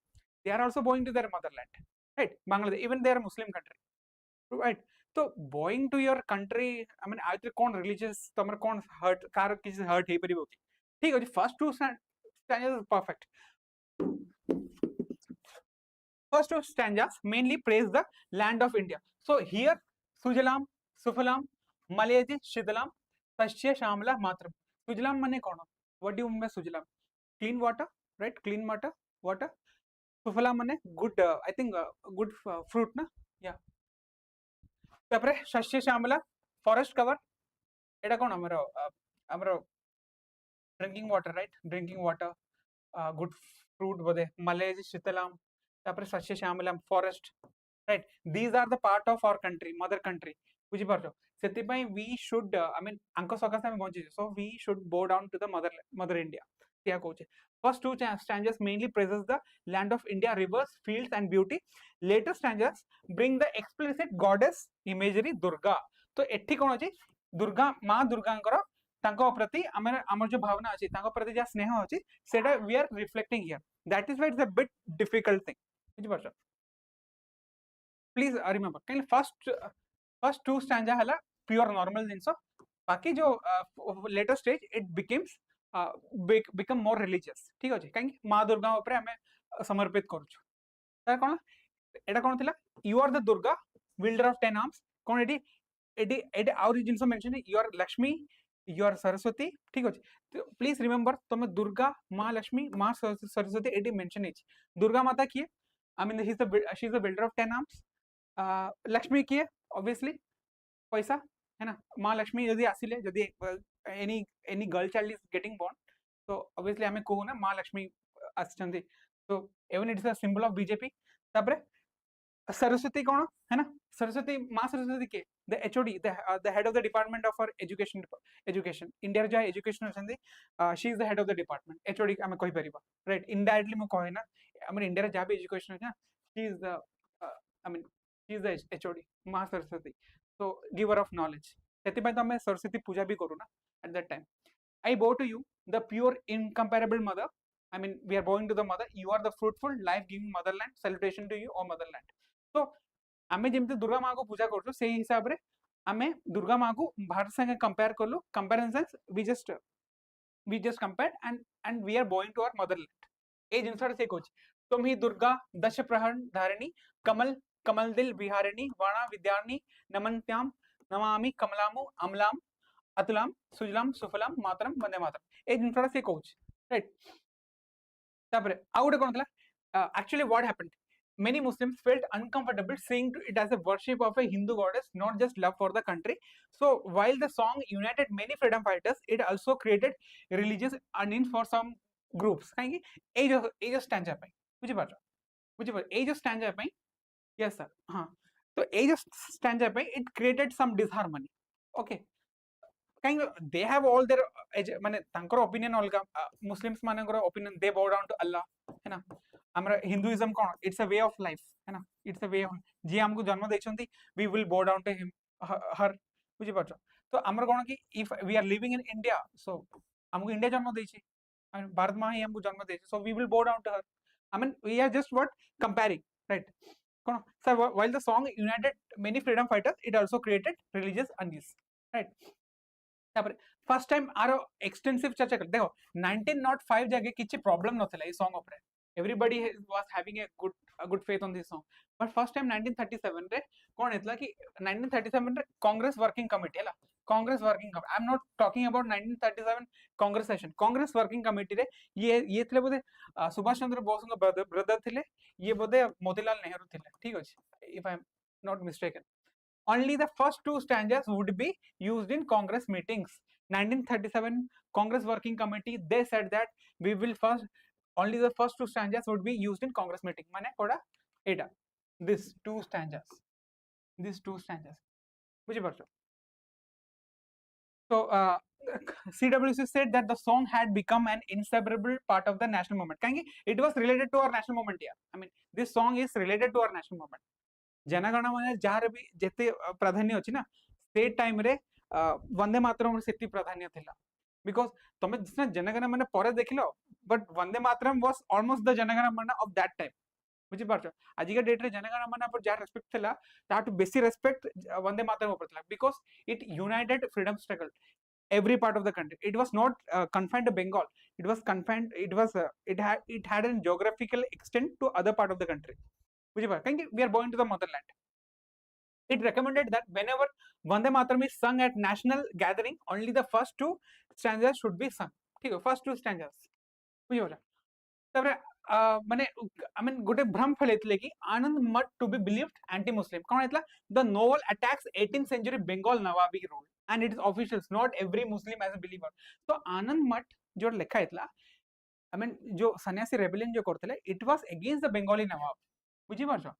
they are also going to their motherland right Bangladesh even they are Muslim country right तो going to your country I mean आइतर कोन रिलीजियस तमर कोन हर्ट कार किछ हर्ट हे परिबो कि ठीक अछि first two stanzas perfect first two stanzas mainly praise the land of India so here सुजलाम सुफलाम मलयति शीतलाम सस्य श्यामला मातरम सुजलाम माने कोन व्हाट डू मीन सुजलाम clean water right clean water सुफलाम माने good I think good fruit ना या तापरे सस्य श्यामला फॉरेस्ट कवर एटा कोन हमरो drinking water right drinking water good fruit बोदे मलयति शीतलाम तापरे सस्य श्यामलाम forest right these are the part of our country mother country बुझि परछो सेति पई we should I mean अंक सकासे हम पहुंची so we should bow down to the mother India क्या कहूचे first two stanzas mainly praises the land of India rivers fields and beauty later stanzas bring the explicit goddess imagery Durga तो एठी कोन अछि दुर्गा मां दुर्गांकर तांको प्रति हमर जो भावना अछि तांको प्रति जा स्नेह अछि सेटा we are reflecting here that is why it's a bit difficult thing बुझि परछो प्लीज रिमेंबर कहीं फर्स्ट टू स्टैंजा हला प्योर नॉर्मल जिंसो बाकी जो later stage it become more religious ठीक अछि कहीं मां दुर्गा ऊपर हमें समर्पित करूछु त कोन एटा कोन थिला you are the Durga wielder of 10 arms कोन एडी आउर जिंसो mention you are Lakshmi you are Saraswati ठीक अछि तो प्लीज रिमेंबर तमे दुर्गा मां लक्ष्मी मां सरस्वती एडी मेंशन अछि दुर्गा माता किए I mean she is the builder of 10 arms Lakshmi किए ऑब्वियसली पैसा है ना मां लक्ष्मी यदि आसिले यदि any girl child is getting born तो ऑब्वियसली हमें कहू ना मां लक्ष्मी आछंती तो even it is a symbol of BJP तापरे सरस्वती कोन है ना सरस्वती मां सरस्वती के the HOD the head of the department of our education India जो एजुकेशन अछंती she is the head of the department HOD हमें कहि परिबा राइट इनडायरेक्टली म कहे ना I mean India जहाँ भी education है ना, she is the I mean she is the HOD माँ Saraswati, so giver of knowledge. ସେଥିପାଇଁ ତ ଆମେ ସରସ୍ୱତୀ ପୂଜା ବି କରୁ ନା at that time. I bow to you, the pure incomparable mother. I mean we are bowing to the mother. You are the fruitful life giving motherland. Salutation to you, O motherland. So आमे जेमती दुर्गा माँ को पूजा करछो सेही हिसाब रे आमे दुर्गा माँ को भारत संगे कंपेयर करलु. Comparison we just compared and we are bowing to our motherland. ए जिनसर से कुछ तुम ही दुर्गा दश प्रहर धारिणी कमल कमल दिल विहारिणी वाणा विद्यारणी नमन्त्याम नमामि कमलामु अमलाम अतुलाम सुजलाम सुफलाम मातरम वंदे मातरम. ए जिनसर से कुछ राइट. तापरे आउ गोटे कोन थला actually what happened, many Muslims felt uncomfortable seeing it as a worship of a Hindu goddess, not just love for the country. So while the song united many freedom fighters, it also created religious unease for some groups. कहीं ये जो stanza पे मुझे पता ये जो stanza पे yes sir हाँ तो ये जो stanza पे it created some disharmony. Okay, कहीं they have all their माने तांकर opinion अलगा, Muslims माने करो opinion they bow down to Allah है ना. हमरा हिंदुइज्म कोन it's a way of life है ना, इट्स अ वे ऑफ जे हमको जन्म दैछंती we will bow down to him her बुझि पाछो. तो हमर कोन कि if we are living in India so हमको इंडिया जन्म दैछि, भारत मां ही हमको जन्म दैछि, so we will bow down to her. I mean we are just what comparing right. कोन sir while the song United many freedom fighters it also created religious unease right. तापर फर्स्ट टाइम आरो extensive चर्चा कर देखो 1905 जगह किछि problem नथला ई song ऊपर. Everybody was having a good faith on this song, but first time 1937 रे कौन हेतला कि 1937 रे कांग्रेस वर्किंग कमिटी हैला, Congress working committee. I am not talking about 1937 Congress session. Congress working committee रे ये थले बोधे सुभाष चंद्र बोस को ब्रदर थिले, ये बोधे मोतीलाल नेहरू थिले. ठीक अछि if I am not mistaken. Only the first two stanzas would be used in Congress meetings. 1937 Congress Working Committee they said that we will only the first two stanzas would be used in Congress meeting. माने कोड़ा एटा these two stanzas बुझे पारछो. So CWC said that the song had become an inseparable part of the national movement. काहेकि it was related to our national movement. Yeah, I mean this song is related to our national movement. जनगण मन jar भी जेते प्राधान्य अछि ना से time रे वंदे मातरम सेति प्राधान्य थिला. बिकॉज तमे जिसना जनगण मन परे देखिलो but Vande Mataram was almost the Janagana Mana of that time. बुझि पारछो आज के डेट रे जनगण मन पर जा रेस्पेक्ट थिला ताटू बेसी रेस्पेक्ट वंदे मातरम ऊपर थिला because it United freedom struggle every part of the country. It was not confined to Bengal. It was confined. It had a geographical extent to other part of the country. We are going to the motherland. It recommended that whenever Vande Mataram is sung at national gathering, only the first two stanzas should be sung. Okay, first two stanzas. माने I mean गोटे भ्रम फैलैतले कि आनंद मठ to be believed anti-Muslim. कौन हेतला? The novel attacks 18th century Bengal Nawabi rule and its officials, not every Muslim as a believer. तो आनंद मठ जो लिखा हेतला, I mean जो सन्यासी rebellion जो करतले, it was against the Bengali Nawab. बुझी पारछो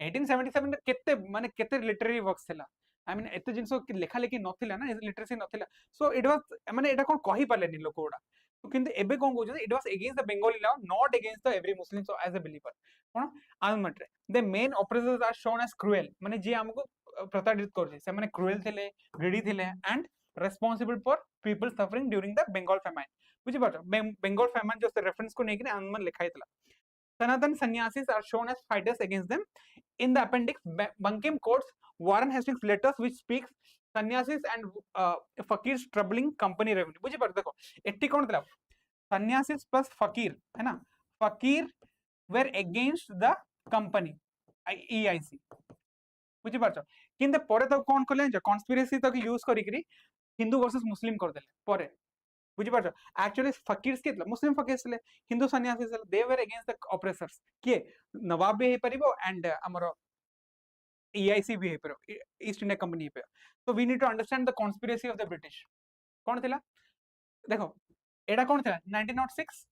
1877 रे केते माने केते लिटरेरी वर्क्स थिला. आई मीन एते जिंसो लेखा लेखि नथिला ना, लिटरेसी नथिला. सो इट वाज माने एटा कोन कहि पालेनी लोकोडा. तो किंतु एबे कोन कहू it was against the Bengali law, not against the every Muslim so as a believer. कोन आलमट रे the main operations are shown as cruel, माने जे हमको प्रताड़ित करजे से माने क्रूएल थिले, ग्रीडी थिले and responsible for people suffering during the Bengal famine. बुझी पारछो बंगाल फेमाइन जो रेफरेंस को नेकिने आनंद लिखा हेतला. Sanatan sannyasis are shown as fighters against them. In the appendix, Bankim quotes Warren Hastings' letters which speaks sannyasis and fakirs troubling company revenue. बुझी पार देखो eighty कौन था sannyasis plus fakir है ना. Fakir were against the company EIC. बुझी पार किंतु परे तो कौन कले conspiracy तक यूज करी हिंदू वर्सेस मुस्लिम कर देले परे. बुझी पारछो एक्चुअली फकीर्स के मुस्लिम फकीर्स ले Hindu sanyasis they were against the oppressors के नवाब भी हे परिबो एंड हमरो EIC भी हे परिबो ईस्ट इंडिया कंपनी पे. तो we need to understand the conspiracy of the British. कौन थिला देखो एडा कौन थिला 1906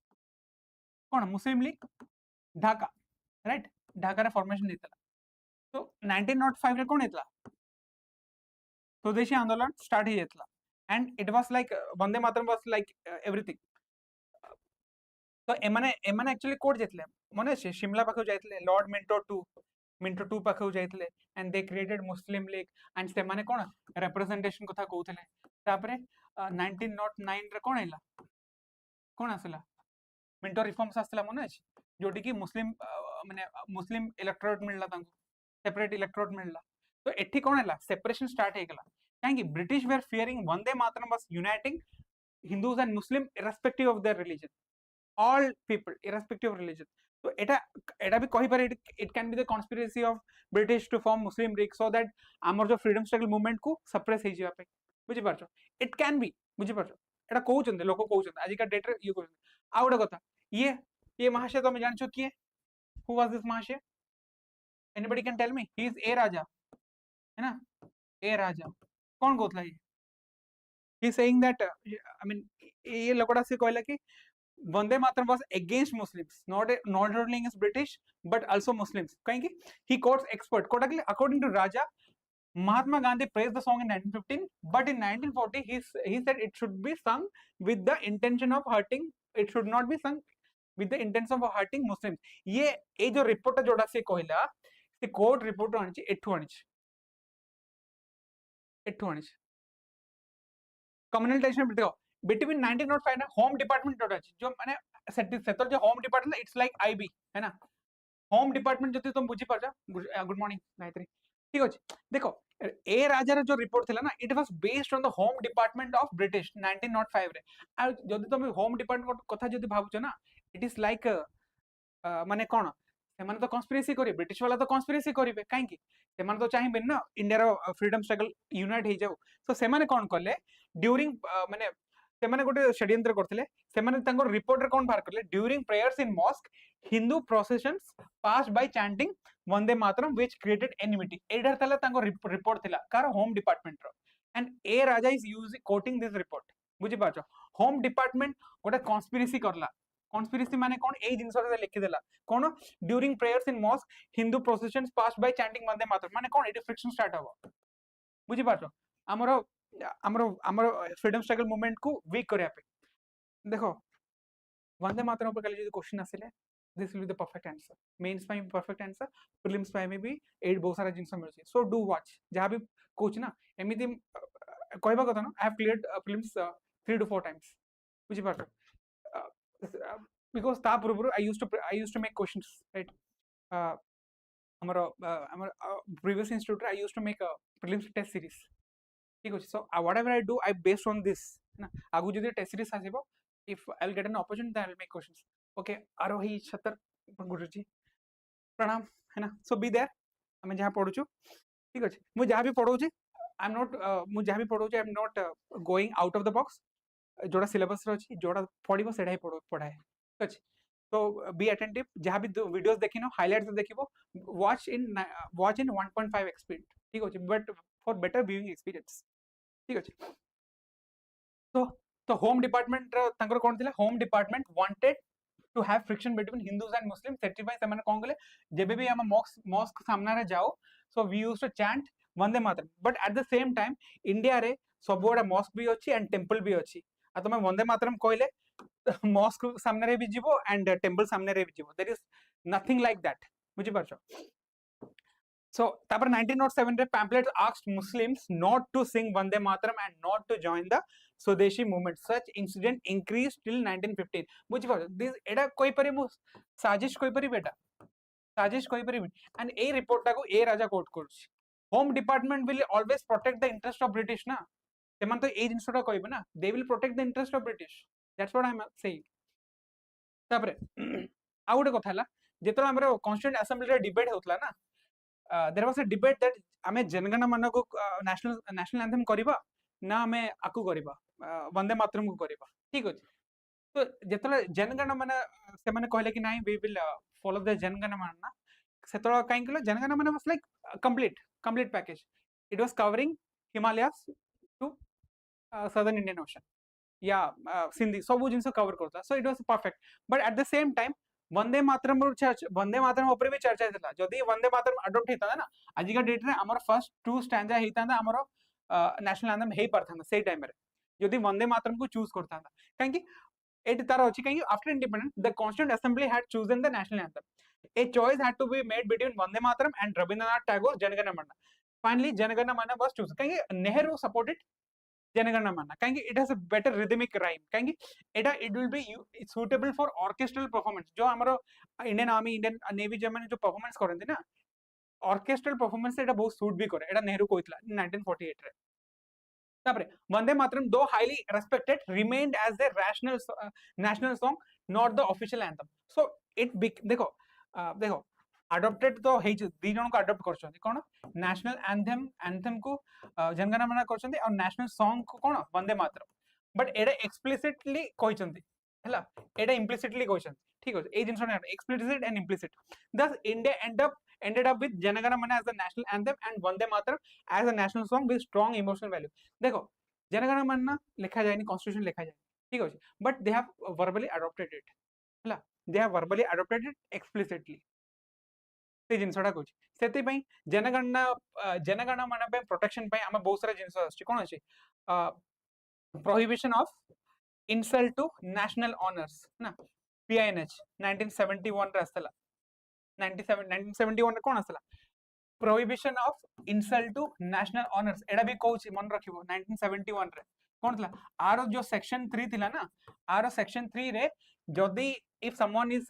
कौन Muslim League Dhaka right. Dhaka रे फॉर्मेशन हेतला. तो 1905 रे कौन हेतला स्वदेशी आंदोलन स्टार्ट हे हेतला. And it was like Vande Mataram was like everything. तो एमने एक्चुअली कोड जेतले मन अच्छे शिमला पाखु जाइतले लॉर्ड मिंटो टू पाखु जाइतले and they created Muslim League and से माने कोन रिप्रेजेंटेशन कथा कहउतले तापरे 1909 रे कोन हैला कोन आसला मिंटो रिफॉर्म्स आसला मन अच्छे जोटी की मुस्लिम माने मुस्लिम इलेक्टोरेट मिलला तांको सेपरेट इलेक्टोरेट मिलला तो एठी कोन हैला सेपरेशन स्टार्ट हे गला काहे कि British were fearing Vande Mataram was uniting Hindus and Muslim irrespective of their religion, all people irrespective of religion. So एटा भी कहि पारे it can be the conspiracy of British to form Muslim League so that हमर जो freedom struggle movement को suppress हे जिया पे बुझि पारछो it can be बुझि पारछो एटा कहउ चंदे लोक कहउ चंदे आज का डेट रे ये कहउ आ गोटे कथा ये महाशय तो मैं जानछो किए who was this महाशय anybody can tell me he is a raja है ना a raja कौन कहतला ये he is saying that I mean ये लोकड़ा से कहला कि Vande Mataram was against Muslims not only against British but also Muslims कहीं कि he quotes expert कोटा के according to Raja Mahatma Gandhi praised the song in 1915 but in 1940 he said it should be sung with the intention of hurting it should not be sung with the intention of hurting Muslims ये जो report जोड़ा से कहला से court report आनिछि एठु आनिछि communal tension देखो between 1905 ना home department जोटा अछि जो माने सेतर जो home department it's like IB है ना होम डिपार्टमेंट जति तुम बुझी पारजा गुड मॉर्निंग गायत्री ठीक अछि देखो ए राजा जो रिपोर्ट थिला ना it was based on the home department of British 1905 रे आ जति तुम होम डिपार्टमेंट कथा जति भाबुछ ना इट इज लाइक माने कोन सेमाने तो कॉन्स्पिरेसी करी ब्रिटिश वाला तो कॉन्स्पिरेसी करिवे काहे कि सेमाने तो चाहिबे ना इंडिया रो फ्रीडम स्ट्रगल यूनाइट हे जाऊ सो सेमाने कोन करले ड्यूरिंग माने सेमाने गोटे षड्यंत्र करथिले सेमाने तांको रिपोर्ट रे कोन बाहर करले during prayers in mosque Hindu processions passed by chanting Vande Mataram which created enmity एडर तले तांको रिपोर्ट थिला कार होम डिपार्टमेंट रो and A Raja is using quoting this report बुझी पाछो होम डिपार्टमेंट गोटे कॉन्स्पिरेसी करला कॉन्स्पिरेसी माने कोन ए जिंस रे लिखि देला कोन during prayers in mosque Hindu processions passed by chanting Vande Mataram माने कोन एटी फ्रिक्शन स्टार्ट हो बुझी पाछो हमरो फ्रीडम स्ट्रगल मूवमेंट को वीक करिया पे देखो वंदे मातरम पर कल जो क्वेश्चन आसिले this will be the perfect answer mains पाई परफेक्ट आंसर प्रीलिम्स पाई में भी एट बहुत सारा जिंस मिलछि सो डू वॉच जहां भी कोच ना एमिति कहबा कथा ना I have cleared prelims 3 to 4 times बुझी पाछो because ता पूर्व I used to make questions right हमर previous institute I used to make a prelims test series ठीक अछि so whatever I do I based on this ना आगु जदि टेस्ट सीरीज आसीबो if I'll get an opportunity then I'll make questions okay आरोही छतर गुरुजी प्रणाम है ना so be there हमें जहां पढुछु ठीक अछि मु जहां भी पढौछि I am not मु जहां भी पढौछि I am not going out of the box जोड़ा सिलेबस रो अछि जोड़ा पढिबो सेडा ही पढाए ठीक अछि so be attentive जहां भी वीडियोस देखिनो हाइलाइट्स देखिबो watch in 1.5x speed ठीक अछि but for better viewing experience ठीक अछि तो होम डिपार्टमेंट तांकर कोन थिला home department wanted to have friction between Hindus and Muslim सेटिफाई से माने कोन गले जेबे भी हम मॉस्क सामने रे जाओ so we used to chant Vande Mataram but at the same time India रे सब बड़ा मॉस्क भी अछि एंड टेंपल भी अछि आ तमे वंदे मातरम कहले मॉस्क सामने रे भी जीवो एंड टेंपल सामने रे भी जीवो there is nothing like that बुझी पाछो so तापर 1907 रे pamphlets asked Muslims not to sing Vande Mataram and not to join the Swadeshi movement such incident increased till 1915 बुझी पाछो दिस एडा कोइ परि मु साजिश कोइ परि बेटा साजिश कोइ परि एंड ए रिपोर्ट टा को ए राजा कोट करछि home department will always protect the interest of British ना सेमान तो ए जिंसटा कहबे ना they will protect the interest of British that's what I am saying तापरे आ गोटे कथा हला जेतरा हमर कॉन्स्टिट्यूएंट असेंबली रे डिबेट होतला ना there was a debate that आमे जनगण मन को नेशनल एंथम करबा ना आमे आकु करबा वंदे मातरम को करबा ठीक अछि तो जेतले जनगण मन से माने कहले कि नाही we will follow the Janagana Mana ना सेतला काई कहले Janagana Mana was like complete package it was covering Himalayas to southern Indian Ocean या सिंधी सब जिंस कवर करता so it was perfect but at the same time Vande Mataram ऊपर भी चर्चा थला जदी वंदे मातरम अडॉप्ट हेता ना आज का डेट रे हमर फर्स्ट टू स्टैंजा हेता हमर नेशनल एंथम हे परथा से टाइम रे जदी वंदे मातरम को चूज करता काहे कि एटी तार अछि कहीं after independence the constituent assembly had chosen the national anthem a choice had to be made between Vande Mataram and Rabindranath Tagore Janagana Mana finally Jana Gana Mana was choose कहीं नेहरू सपोर्टेड जनगण मन कहीं it has a better rhythmic rhyme कहीं एटा it will be suitable for orchestral performance जो हमरो Indian army Indian navy जो माने जो performance करंती ना ऑर्केस्ट्रल परफॉर्मेंस एटा बहुत सूट भी करे एटा नेहरू कहतला 1948 रे तापरे Vande Mataram though highly respected remained as the national song not the official anthem so it देखो देखो adopted तो हे दी जन को adopt करछथि कोन national anthem को जनगण मन करछथि और national song को कोन वंदे मातरम बट एडा explicitly कहछथि हला एडा implicitly कहछथि ठीक अछि ए जिंस ने explicit and implicit thus India ended up with जनगण मन as the national anthem and Vande Mataram as a national song with strong emotional value देखो जनगण मन ना लिखा जायनि कॉन्स्टिट्यूशन लिखा जाय ठीक अछि but they have verbally adopted it हला they have verbally adopted it explicitly से जिंसडा कहछि सेति पई जनगण मन पे प्रोटेक्शन पे हम बहुत सारा जिंस अछि कोन अछि prohibition of insult to national honours ना PINH 1971 रे आस्तला 1971 रे कोन आस्तला prohibition of insult to national honours एडा भी कहछि मन रखिबो 1971 रे कोन थला आरो जो सेक्शन 3 थिला ना आरो सेक्शन 3 रे जदी if someone is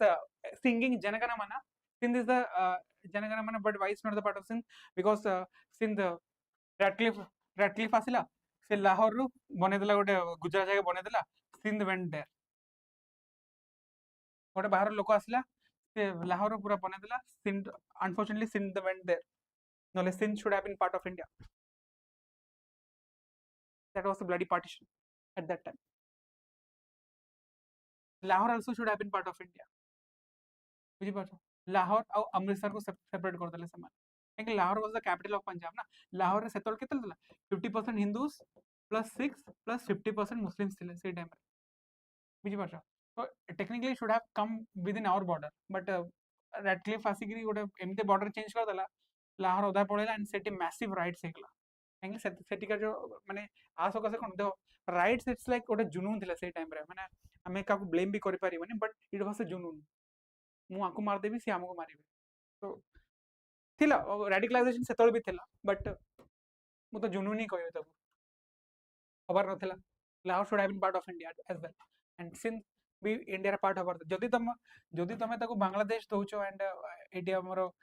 singing Janagana Mana Sindh is the Janagana Mana but wise not the part of Sindh because Sindh Radcliffe आसिला से लाहौर रु बने देला गोटे गुजरात जगह बने देला सिंध वेंट देयर गोटे बाहर लोक आसिला से लाहौर पूरा बने देला Sindh unfortunately Sindh went there no Sindh should have been part of India that was a bloody partition at that time Lahore also should have been part of India बुझी पाछो लाहौर और अमृतसर को सेपरेट कर देले समान क्योंकि Lahore was the capital of Punjab ना लाहौर रे सेतल केतल दिला 50% हिंदूस +6 +50% मुस्लिम्स थिले से टाइम रे बुझी पाछो तो technically should have come with in our border but Radcliffe आसिकरी गोटे एमते बॉर्डर चेंज कर देला लाहौर उदा पड़ेला एंड सेटी मैसिव राइट्स हेकला काहे सेटी का जो माने आसो कसे कोन दो राइट्स इट्स लाइक गोटे जुनून थिला से टाइम रे माने हमें काकू ब्लेम भी करि पारिबनी बट इट वाज अ जुनून मु आकू मार देबी से हमको मारिबे तो थिला रेडिकलाइजेशन सेतल भी थिला बट मु तो जुनून ही कहयो तब खबर नथिला Lahore should have been part of India as well and Sindh भी इंडिया रा पार्ट होबर जदी तमे ताको बांग्लादेश दोचो एंड एटी हमरो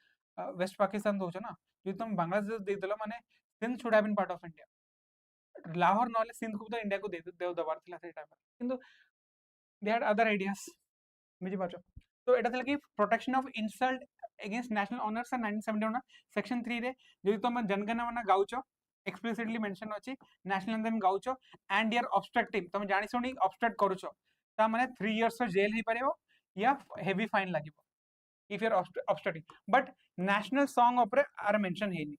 वेस्ट पाकिस्तान दोचो ना जदी तुम बांग्लादेश दे देलो माने Sindh should have been part of India Lahore नले सिंध को तो इंडिया को दे दबार थिला से टाइम किंतु दे हैड अदर आइडियाज बुझी पाछो तो एटा थिला कि protection of insult against national honours 1971 section 3 रे जदी तुम जनगण मन गाउचो एक्सप्लिसिटली मेंशन अछि नेशनल एंथम गाउचो एंड यार ऑब्स्ट्रक्टिंग तुम जानि सुनी ऑब्स्ट्रक्ट करूचो ता माने 3 इयर्स जेल ही पारेबो या हेवी फाइन लागिबो if you are obstructing but national song opera are mention हेनी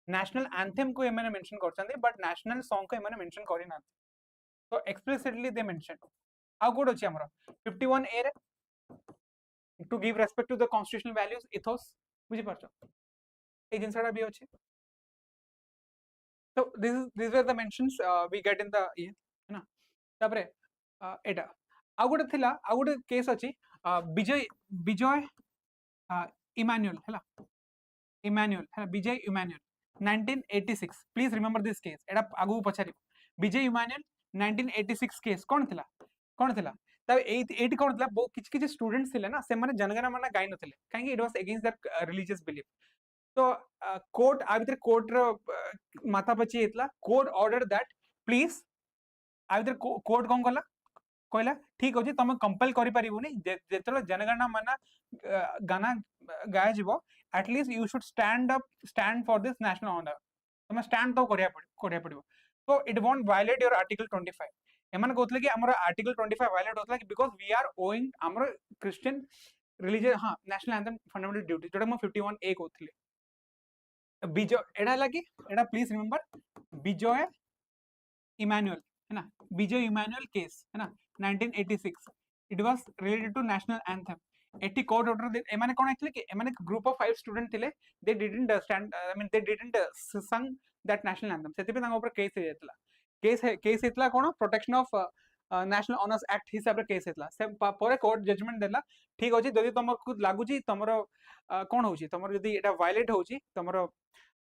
national anthem को एमने मेंशन करछन्ते but national song को एमने मेंशन करि ना तो explicitly they mentioned आ गुड अछि हमरा 51A रे to give respect to the constitutional values ethos बुझि परछो ए जिंसडा भी अछि so these were the mentions we get in the ये है ना तापरे एटा आ गुड थिला आ गुड केस अछि विजय Emmanuel hela Emmanuel hela Vijay Emmanuel 1986 please remember this case एडा आगु पछारी Vijay Emmanuel 1986 केस कोन थिला तब एटी कोन थिला किछ किछ स्टूडेंट्स थिले ना से माने जनगण मन गाय नथिले काहे it was against their religious belief तो कोर्ट आ भीतर कोर्ट रो माथा पची हेतला कोर्ट ऑर्डर दैट प्लीज आ भीतर कोर्ट कोन कला कहला ठीक अछि तमे कंपेल करि परिबोनी जेतलो जनगणना माना गाना गाय जीवो at least you should stand for this national honour तमे स्टैंड तो करिया पड़िबो so it won't violate your article 25 एमन कहतले कि हमर आर्टिकल 25 वायलेट होतला कि बिकॉज़ वी आर ओइंग हमर क्रिश्चियन रिलीजियस हां नेशनल एंथम फंडामेंटल ड्यूटी जोटा म 51A कहतले विजय एडा लागी एडा प्लीज रिमेंबर विजय इमैनुअल है ना विजय इमैनुअल केस है ना 1986 it was related to national anthem एटी कोर्ट ऑर्डर एमाने कोन एक्चुअली कि एमाने ग्रुप ऑफ 5 स्टूडेंट थिले they didn't stand I mean they didn't sung that national anthem सेति पे तांग ऊपर केस हेतला केस हेतला कोन protection of national honours act हिसाब रे केस हेतला से परे कोर्ट जजमेंट देला ठीक अछि जदी तुमको लागुची तमरो कोन होची तमरो जदी एटा वायलेट होची तमरो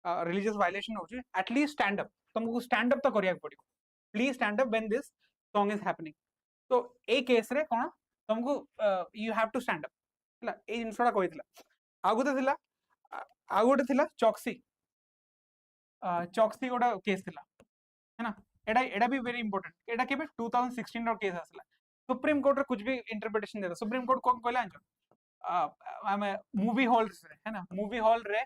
रिलीजियस वायलेशन होची एटलीस्ट स्टैंड अप तुमको स्टैंड अप तो करिया पड़ियो please stand up when this song is happening तो ए केस रे कोन तुमको you have to stand up हला ए जिनसडा कहितला आगुते थिला आगुते थिला चॉक्सी गोटा केस थिला है ना एडा एडा भी वेरी इंपोर्टेंट एडा केबे 2016 रो केस आसला सुप्रीम कोर्ट रे कुछ भी इंटरप्रिटेशन देता सुप्रीम कोर्ट कोन कहला आमे मूवी हॉल रे है ना मूवी हॉल रे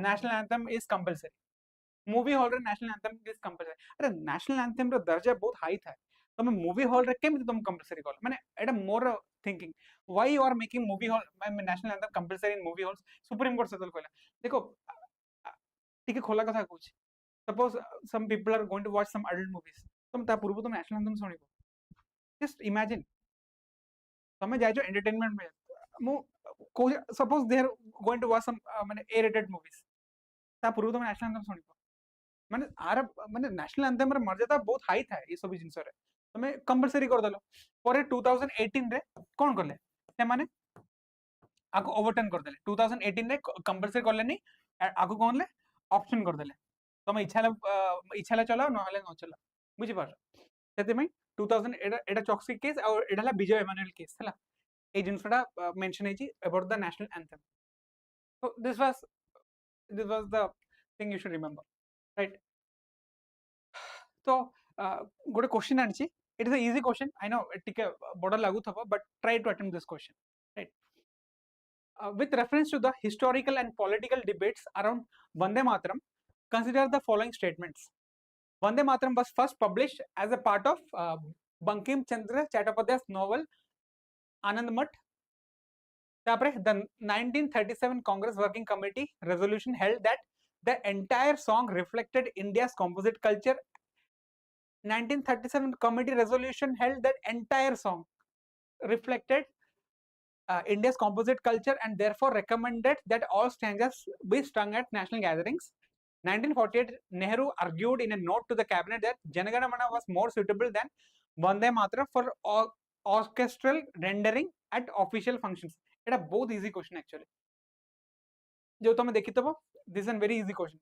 national anthem is compulsory movie hall रे नेशनल एंथम इज कंपलसरी अरे नेशनल एंथम रो दर्जा बहुत हाई था तुम मूवी हॉल रे केम तुम कंपलसरी कहला माने एडा मोर thinking why you are making movie hall national anthem compulsory in movie halls supreme court settle कहला देखो ठीक खोला कथा कहूँ suppose some people are going to watch some adult movies तुम ता पूर्व तुम नेशनल एंथम सुनिबो जस्ट इमेजिन तुम जाय जो एंटरटेनमेंट में मु suppose they are going to watch some माने ए रेटेड मूवीज ता पूर्व तुम नेशनल एंथम सुनिबो माने आर माने नेशनल एंथम रे मर्यादा बहुत हाई था ये सब जिंस रे तुम कंपलसरी कर देलो पर 2018 रे कोन करले से माने आको ओवरटर्न कर देले 2018 रे कंपलसरी करलेनी आको कोन ले ऑप्शन कर देले तुम इच्छा चलाओ नहले न चलाओ बुझी पार सेते में 2000 एडा चॉक्सी केस और एडाला विजय एमानुएल केस हला ए जिनसडा मेंशन हेची about the national anthem so this was the thing you should remember right तो गोटे क्वेश्चन आनिची it is a easy question I know टिके बड़ लागु थबो but try to attempt this question right with reference to the historical and political debates around Vande Mataram, consider the following statements. Vande Mataram was first published as a part of Bankim Chandra Chattopadhyay's novel Anand Math. The 1937 Congress Working Committee resolution held that the entire song reflected India's composite culture. 1937 committee resolution held that entire song reflected India's composite culture and therefore recommended that all stanzas be sung at national gatherings. 1948, Nehru argued in a note to the cabinet that Janagana Mana was more suitable than Vande Mataram for orchestral rendering at official functions. It's a both easy question actually. जो तुम देखी तब this is a very easy question.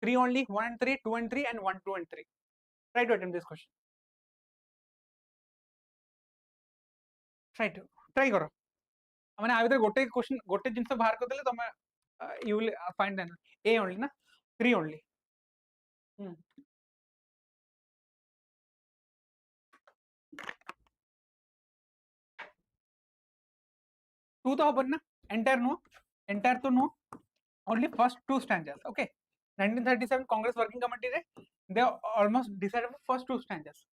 3 only, 1 and 3, 2 and 3 and 1, 2 and 3. Try to attempt this question. Try करो मैंने आ गोटे question गोटे जिनस बाहर कर देले तमे you will find the answer ए ओनली ना 3 ओनली टू तो हबन ना एंटायर तो no only first 2 stanzas okay 1937 Congress working committee रे they almost decided first 2 stanzas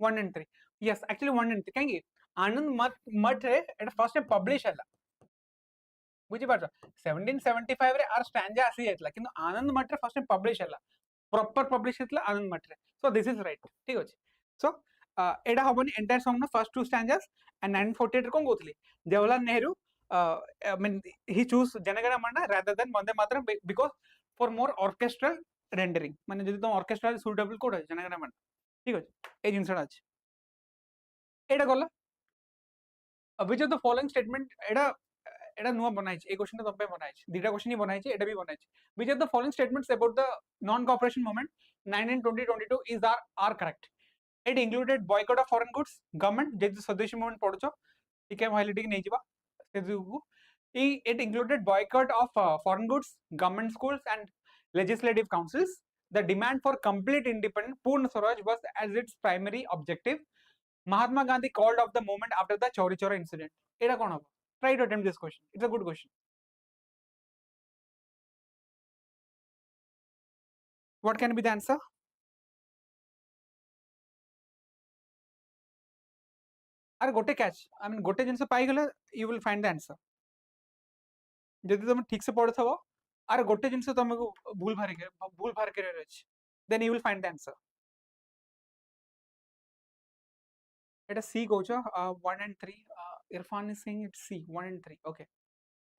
1 and 3 yes actually 1 and 3 कांगी आनंद मठ रे एटा फर्स्ट टाइम पब्लिश हला बुझी पार 1775 रे आर स्टैंजा आसी जायतला किंतु आनंद मठ रे फर्स्ट टाइम पब्लिश हला प्रॉपर पब्लिश हेतला आनंद मठ रे सो दिस इज राइट ठीक अछि सो एडा हबनी एंटायर सॉन्ग ना फर्स्ट 2 स्टैंजास एंड 1948 रे कोन गोथली Jawaharlal Nehru I mean he choose Janagana Mana rather than Vande Mataram because for more orchestral rendering माने जदि तुम orchestral suitable कोड है Janagana Mana ठीक अछि ए जिंसडा अछि एडा गला which of the following statement एडा एडा नुवा बनाई छै ए क्वेश्चन तो पे बनाई छै दुटा क्वेश्चन ही बनाई छै एडा भी बनाई छै which of the following statements about the non cooperation movement 1920-22 is are correct it included boycott of foreign goods government जे स्वदेशी मूवमेंट पड़छो ठीक है हाईलाइट के नहीं जीवा it included boycott of foreign goods government schools and legislative councils the demand for complete independence Purna Swaraj was as its primary objective Mahatma Gandhi called off the movement after the Chauri Chaura incident एडा कोन हबो try to attempt this question it's a good question what can be the answer अरे गोटे catch I mean गोटे जिनस पाई गले you will find the answer जदि तुम ठीक से पढ़थबो अरे गोटे जिनस तुमको भूल भार करे अछि then you will find the answer एटा सी कहछो 1 and 3 Irfan is saying it's C 1 and 3 okay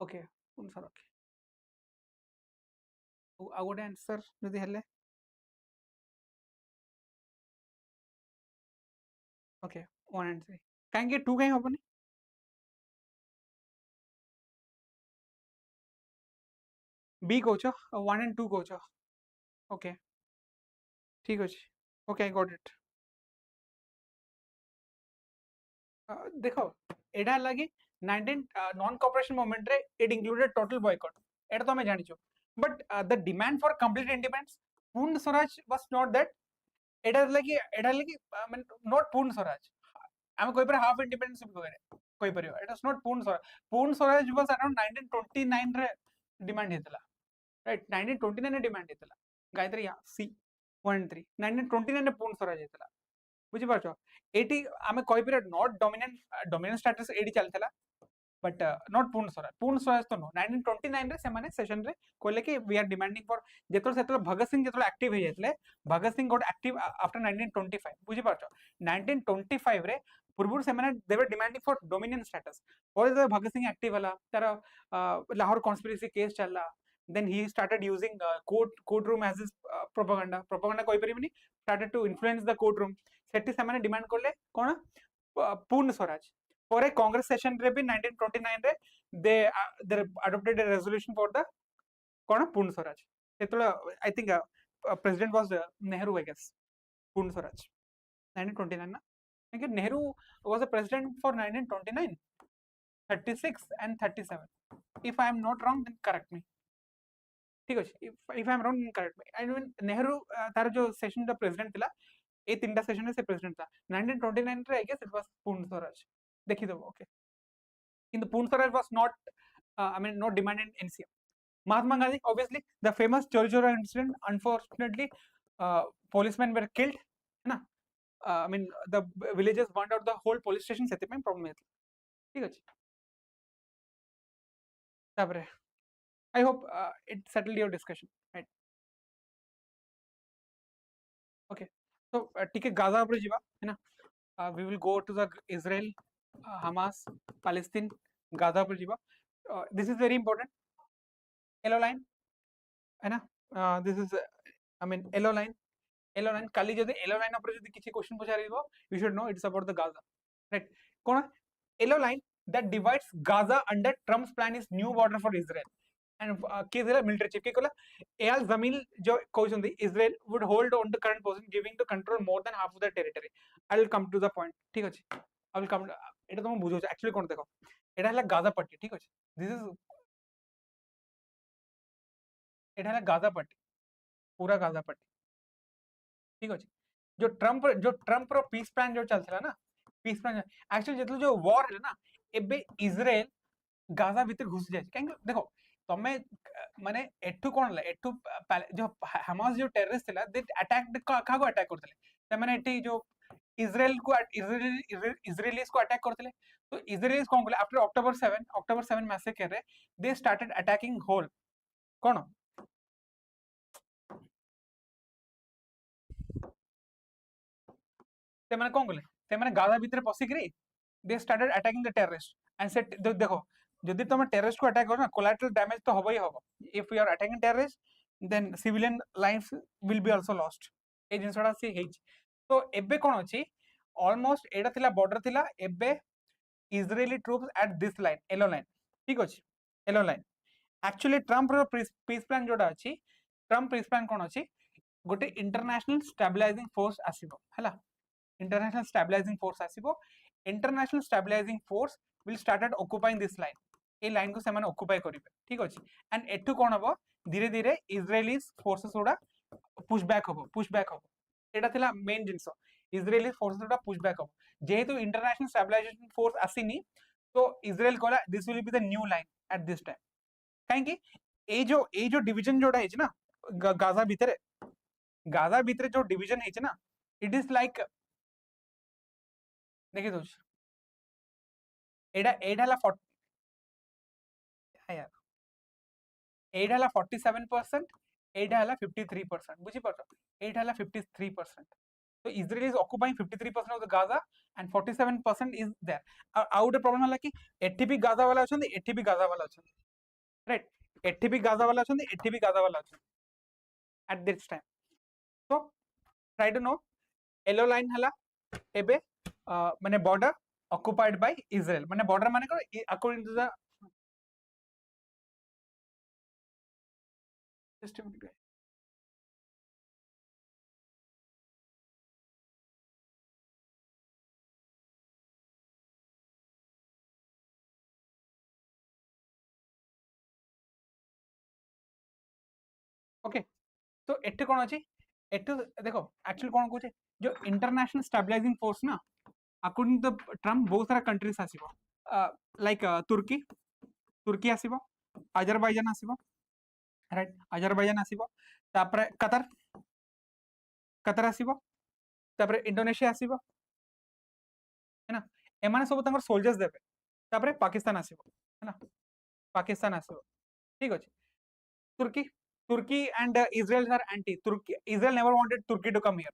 okay उन सर ओके आ गोटे आंसर जदि हेले ओके 1 and 3 कहीं 2 कहीं हबनी बी कोच 1 and 2 कोच ओके ठीक अछि ओके आई गॉट इट देखो एडा लगी 19 नॉन कॉपरेशन मूवमेंट रे इट इंक्लूडेड टोटल बॉयकॉट एटा तो हमें जानिचो but the demand for complete independence Purna Swaraj was not that एटा लगी नॉट पूर्ण स्वराज आम कोई पर हाफ इंडिपेंडेंस कोई परियो it was not Purna Swaraj was around 1929 रे डिमांड हेतला राइट 1929 रे डिमांड हेतला गायत्री या सी 1 3 1929 रे पूर्ण स्वराज हेतला बुझी पारछो एटी आमे कोई पर नॉट डोमिनेंट स्टेटस एडी चलथला बट नॉट पूर्ण स्वराज तो नो 1929 रे से माने सेशन रे कोले कि वी आर डिमांडिंग फॉर जेतल सेतल भगत सिंह जेतल एक्टिव हे जेतले Bhagat Singh got active after 1925 बुझी पारछो 1925 रे पूर्व से माने they were demanding for dominant status और जब भगत सिंह एक्टिव हला तार लाहौर कॉन्स्पिरेसी केस चलला then he started using courtroom as his propaganda कोई परिबनी started to influence the courtroom सेठी से माने डिमांड करले कोन पूर्ण स्वराज पर कांग्रेस सेशन रे भी 1929 रे they adopted a resolution for the कोन पूर्ण स्वराज सेतला I think president was Nehru I guess Purna Swaraj 1929 ना क्योंकि Nehru was a president for 1929 36 and 37 if I am not wrong then correct me ठीक अछि if I am wrong then correct me I mean Nehru तार जो session the president थिला ए तीनटा session से president था 1929 रे आई गेस इट वाज पूर्ण स्वराज देखि दो ओके किंतु पूर्ण Swaraj was not I mean not demanded in NCM Mahatma Gandhi obviously the famous चोरी चोरा incident unfortunately policemen were killed है ना I mean the villagers burned out the whole police station सेते में प्रॉब्लम हेतला ठीक अछि तापरे I hope it settled your discussion right okay so ठीक है गाजा ऊपर जीवा है ना we will go to the Israel Hamas Palestine Gaza ऊपर जीवा this is very important yellow line है ना this is I mean yellow line काली जदि yellow line ऊपर जदि किछि क्वेश्चन पचारिबो you should know it's about the Gaza right कोन yellow line that divides Gaza under Trump's plan is new border for Israel and के दिला military chief के Cola L जमीन जो कहउछंदी Israel would hold on to current position giving to control more than half of the territory I will come to the point ठीक अछि I will come एटा तुम बुझो actually कोन देखो एटा हला गाजा पट्टी ठीक अछि दिस इज एटा हला गाजा पट्टी पूरा गाजा पट्टी ठीक अछि जो ट्रम्प रो पीस प्लान जो चलथला ना पीस प्लान एक्चुअली जेतलो जो वॉर है ना एबे इजराइल गाजा भीतर घुस जाय काहे देखो तमे माने एठू कोन ला एठू जो हमास जो टेररिस्ट थिला दे अटैक का को अटैक करथले त माने एठी जो इजराइलीज को अटैक करथले तो इजराइलीज कोन कहले आफ्टर अक्टोबर 7 मैसेकर रे दे स्टार्टेड अटैकिंग होल कोन ते माने कोन कहले ते माने गाजा भीतर पसिकरी they started attacking the terrorist and सेट देखो जदि तुम टेररिस्ट को अटैक करो ना कोलैटरल डैमेज तो होबो ही होबो if you are attacking terrorist then civilian lives will be also lost ए जिंसडा से हेच तो एबे कोन अछि ऑलमोस्ट एडा थिला बॉर्डर थिला एबे Israeli troops at this line yellow line ठीक अछि येलो लाइन एक्चुअली ट्रम्प रो पीस प्लान जोडा अछि ट्रम्प पीस प्लान कोन अछि गोटे इंटरनेशनल स्टेबलाइजिंग फोर्स आसीबो हला इंटरनेशनल स्टेबलाइजिंग फोर्स आसीबो international stabilising force will started occupying this line ए लाइन को सेमाने ऑक्युपाई करिवे ठीक अछि एंड एठु कोन हबो धीरे धीरे इजरायली फोर्सेस उडा पुश बैक हबो एटा थिला मेन जिंसो इजरायली फोर्सेस उडा पुश बैक हबो जेहेतु इंटरनेशनल स्टेबलाइजेशन फोर्स आसीनी तो Israel Cola this will be the new line at this time काहे कि ए जो डिवीजन जोडा है ना गाजा भीतर जो डिवीजन है ना इट इज लाइक देखि दो एडा एडा ला 40 यार एडा ला 47% एडा ला 53% बुझी पड़ो एडा ला 53% तो Israel is occupying 53% of the Gaza and 47% is there out the problem हला कि एठी भी गाजा वाला अछन एठी भी गाजा वाला अछन राइट एठी भी गाजा वाला अछन एठी भी गाजा वाला अछन एट दिस टाइम तो try to know yellow line हला एबे माने border occupied by Israel माने border माने को according to the ओके तो एटे कौन अच्छी एटे देखो एक्चुअली कौन कहे जो इंटरनेशनल स्टेबलाइजिंग फोर्स ना अकॉर्डिंग टू द ट्रम्प बहुत सारा कंट्रीज आसीबो लाइक तुर्की तुर्की आसीबो अजरबैजान आसीबो राइट अजरबैजान आसीबो तापरे कतर कतर आसीबो तापरे इंडोनेशिया आसीबो है ना एमाने सब तंगर सोल्जर्स देबे तापरे पाकिस्तान आसीबो है ना पाकिस्तान आसीबो ठीक अछि Turkey, Turkey and Israel are anti. Turkey, Israel never wanted Turkey to come here.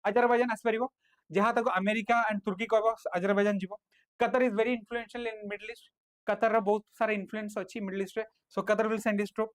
Azerbaijan aspiribo. जहाँ तक अमेरिका एंड तुर्की कहबो अजरबैजान जीवो. Qatar is very influential in Middle East. Qatar रा बहुत सारा influence अच्छी Middle East रे. So Qatar will send his troop.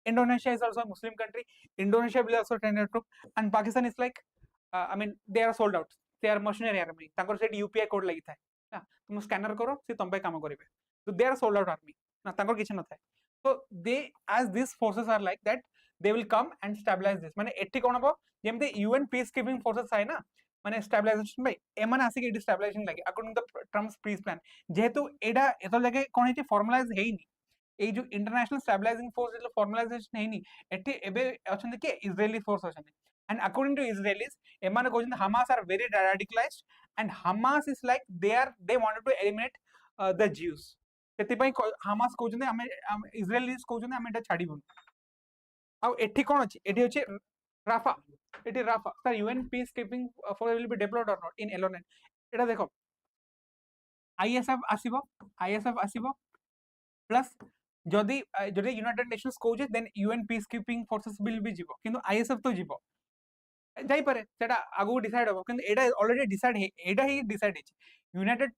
Indonesia is also a Muslim country. Indonesia will also send a troop. And Pakistan is like, I mean, they are sold out. They are mercenary army. तांकर set UPI code लगी था. ना तुम scanner करो सी तुम पे काम करिवे. So they are sold out army. ना तांकर किछ न था. So they, as these forces are like that, they will come and stabilize this. माने एठी कोन हबो जेमते UN peacekeeping forces है ना माने stabilization भाई एमन आसी के stabilization लागे according to the Trump's peace plan जेहेतु एडा एतो लागे कोन हेची formalize हेइनी ए जो इंटरनेशनल स्टेबलाइजिंग फोर्स जो फॉर्मलाइजेशन हेइनी एठी एबे अछन के इजरायली फोर्स अछन and according to Israelis एमान कोजन Hamas are very radicalized and Hamas is like they wanted to eliminate the Jews सेतिपाई हामास कहउछन हमें इजरायलीज कहउछन हमें एटा छाडीबन आ एठी कोन अछि एठी अछि राफा एठी राफा सर UN peace keeping force will be developed or not in alone एटा देखो आईएसएफ आसीबो प्लस जदि जदि यूनाइटेड नेशंस कहउछे then UN peace keeping forces will be जीवो किंतु आईएसएफ तो जीवो जाई पारे सेटा आगु डिसाइड हो किंतु एटा ऑलरेडी डिसाइड हे एटा ही डिसाइड हे United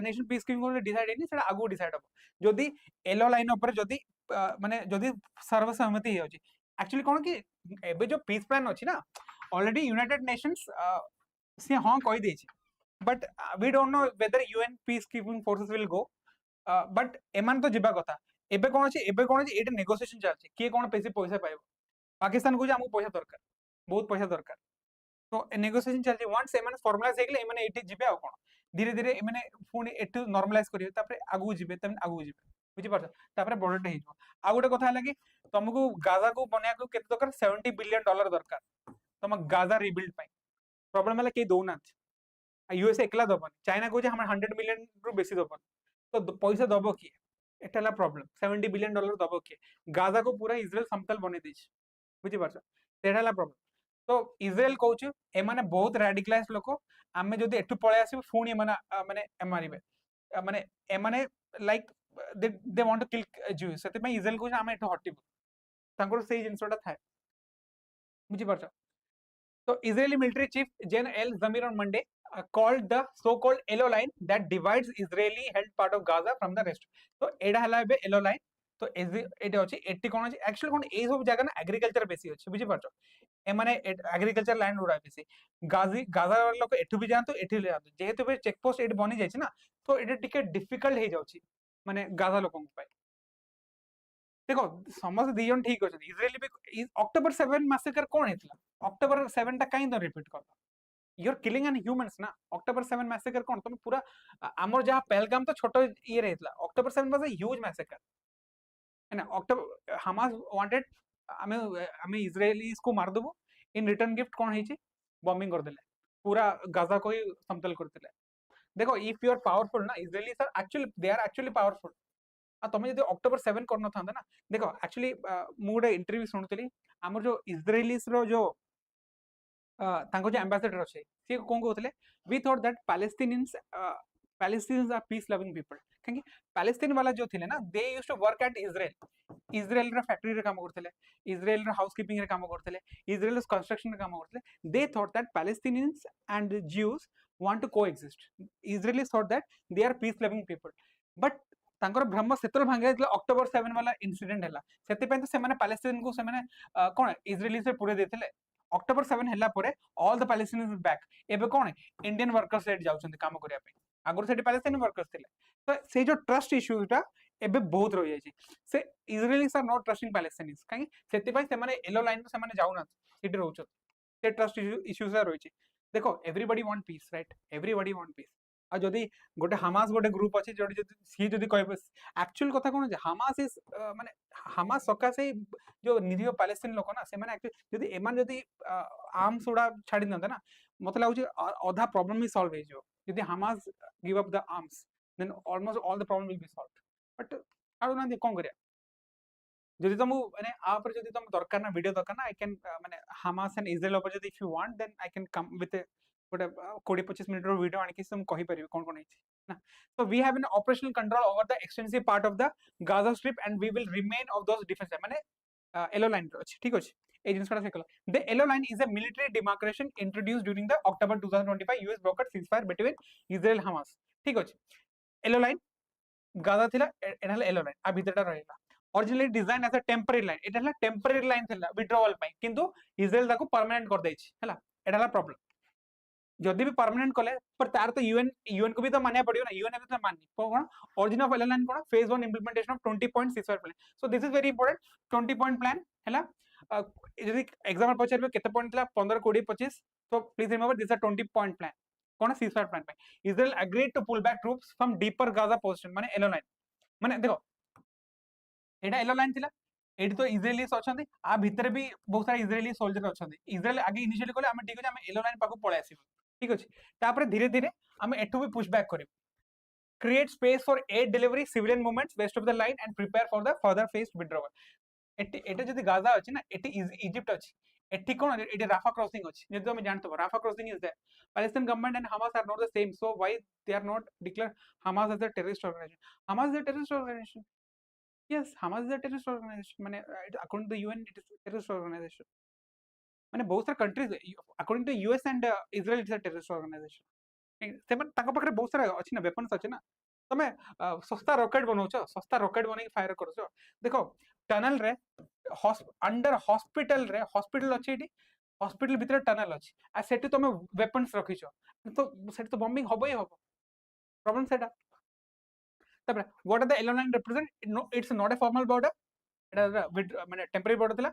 Nation peace keeping force decide हेनी सेटा आगु डिसाइड हो जदि एलो लाइन ऊपर जदि माने जदि सर्वसम्मति हे अछि एक्चुअली कोन कि एबे जो पीस प्लान अछि ना ऑलरेडी यूनाइटेड नेशंस से हां कहि दै छी but we don't know whether UN peace keeping forces will go but एमान तो जिबा कथा एबे कोन अछि एटा नेगोशिएशन चलछि के कोन पैसा पाइबो पाकिस्तान को जे हमको पैसा दरकार बहुत पैसा दरकार तो नेगोशिएशन चलछि वंस एमान फॉर्मलाइज हेगले एमाने एठी जिबे आ कोन धीरे धीरे एमाने पुनी एठु नॉर्मलाइज करिवे तापर आगु जिबे तम आगु जिबे बुझि परछ तापर बॉर्डर टे हिजो आ गोटे कथा हला कि तुमको गाजा को बनिया को केते दरकार $70 बिलियन दरकार तुम गाजा रिबिल्ड पाई प्रॉब्लम हला के दोना यूएसए एकला दबन चाइना को जे हम 100 मिलियन रु बेसी दबन तो पैसा दबो की एटाला प्रॉब्लम $70 बिलियन दबो की गाजा को पूरा इजराइल समतल बने दैछ बुझि परछ एटाला प्रॉब्लम तो इजराइल कहउछ एमाने बहुत रेडिकलाइज लोक आमे जदि एठु पळे आसी फुणी एमाने माने मारिबे माने एमाने like they want to kill Jews सेते में इजराइल कहउछ आमे एठु हटिबो तांकर सेही जिंसोटा थाए बुझि परछ तो Israeli military chief Gen L Zamir on Monday called the so-called yellow line that divides Israeli held part of Gaza from the rest. तो एडा हला बे yellow line तो एटा अछि 80 कोन अछि एक्चुअली कोन ए सब जगह ना एग्रीकल्चर बेसी अछि बुझि परछ ए माने एग्रीकल्चर लैंड उडा बेसी गाजा लोक एठु भी जानतो एठि ले जानतो जेहेतु बे चेक पोस्ट एट बनि जाय छै ना तो एटा टिके डिफिकल्ट हे जाउ छी माने गाजा लोकन पाई देखो समस्त दिजन ठीक अछि इजरायली भी अक्टोबर 7 मैसेकर कोन हेतला अक्टोबर 7 टा काई तो रिपीट करता you are killing an humans ना अक्टोबर 7 मैसेकर कोन तुम पूरा हमर जहां पहलगाम तो छोटो ये रहतला October 7 was a huge massacre है ना अक्टोबर हमास वांटेड हमें इजरायलीज को मार देबो इन रिटर्न गिफ्ट कोन हेछि बॉम्बिंग कर देले पूरा गाजा को ही समतल कर देले देखो इफ यू आर पावरफुल ना Israelis are actually they are actually powerful आ तुम जदि अक्टोबर 7 करन थांदा ना देखो एक्चुअली मु गोटे इंटरव्यू सुनतली हमर जो इजरायलीज रो जो तांको जो एम्बेसडर अछि से कोन कहतले we thought that Palestinians are peace loving people क्योंकि पैलेस्टाइन वाला जो थिले ना they used to work at Israel रा फैक्ट्री रे काम करथले इजराइल रा हाउसकीपिंग रे काम करथले इजराइल कंस्ट्रक्शन रे काम करथले they thought that Palestinians and Jews want to coexist Israelis thought that they are peace loving people but तांकर भ्रम सेतल भांगे अक्टोबर 7 वाला इंसिडेंट हैला सेते पे तो से माने पैलेस्टाइन को से माने कोन इजरायली से पूरे देथिले October 7 ହେଲା ପରେ all the Palestinians back ଏବେ कोन इंडियन वर्कर्स रेट जाउछन काम करिया पे आगुर सेठी पैलेस्टाइन वर्कर्स थिले तो से जो ट्रस्ट इश्यूटा एबे बहुत रही जाइए से इजराइलीज आर नॉट ट्रस्टिंग पैलेस्टाइनिज कहीं सेति पई से माने येलो लाइन से माने जाउना सेठी रहउछ से ट्रस्ट इश्यूज रही देखो everybody want peace right everybody want peace आ जदी गोटे हमास गोटे ग्रुप अछि जदी जदी सी जदी कहबे एक्चुअल कथा कोन जे हमास इज माने हमास सका से जो निरीह पैलेस्टाइन लोक ना से माने एक्चुअली जदी एमान जदी आर्म्स उडा छाडी नंदा ना मते लागु आधा प्रॉब्लम ही सॉल्व हे जो जदी Hamas give up the arms then almost all the problem will be solved but आडू ना कोन करिया जदि तुम माने आ पर जदि तुम दरकार ना वीडियो दरकार ना आई कैन माने हमास एंड इजराइल ऊपर जदि if you want then I can come with गोटे 20-25 मिनट वीडियो आनी तुम कहि परिबे कोन कोन ना so we have an operational control over the extensive part of the Gaza Strip and we will remain of those defense माने yellow line अछि ठीक अछि ए जिनसटा से कला the yellow line is a military demarcation introduced during the October 2025 US brokered ceasefire between Israel Hamas ठीक अछि yellow line Gaza थिला एटा yellow line आ भीतरटा रहला originally designed as a temporary line एटा हला temporary line थिला withdrawal पई किंतु Israel ताको permanent कर दैछि हला एटा हला प्रॉब्लम जदि भी परमानेंट कले पर तार तो यूएन को भी तो मानिया पड़ियो ना यूएन तो माननी कोन ओरिजिन ऑफ लाइन कोन phase 1 implementation of 20 point ceasefire plan so this is very important 20 point plan हला यदि एग्जांपल पछर में केते पॉइंट थिला 15 20 25 तो please remember this are 20 point plan कोन सीजफायर प्लान पे Israel agreed to pull back troops from deeper Gaza position माने yellow line माने देखो एटा येलो लाइन थिला एटी तो इजराइलीज अछंती आ भीतर भी बहुत सारा इजराइली सोल्जर अछंती इजराइल आगे इनिशियली कोले हम ठीक अछि हम येलो लाइन पाको पळे आसीबो ठीक अछि तापर धीरे धीरे हम एठु भी पुश बैक करिब create space for aid delivery civilian movements west of the line and prepare for the further phased withdrawal एटे जदी गाजा अछि ना एटे इजिप्ट अछि एठी कोन एटे राफा क्रॉसिंग अछि जदी हम जानतो Rafah crossing is there Palestinian government and Hamas are not the same so why they are not declared Hamas as a terrorist organization Hamas is a terrorist organization yes Hamas is a terrorist organization माने according to the UN it is a terrorist organization माने बहुत सारा countries according to US and Israel it is a terrorist organization semen ताको पाखरे बहुत सारा अछि ना वेपन्स अछि ना तमे सस्ता रॉकेट बनौछ सस्ता रॉकेट बनै फायर करछ देखो टनल रे अंडर हॉस्पिटल अछि एटी हॉस्पिटल भीतर टनल अछि आ सेठी तमे वेपन्स रखिछ तो सेठी तो बॉम्बिंग होबई होबो प्रॉब्लम सेटा तबरे what are the yellow line represent it's not a formal border एटा माने टेम्पररी बॉर्डर थिला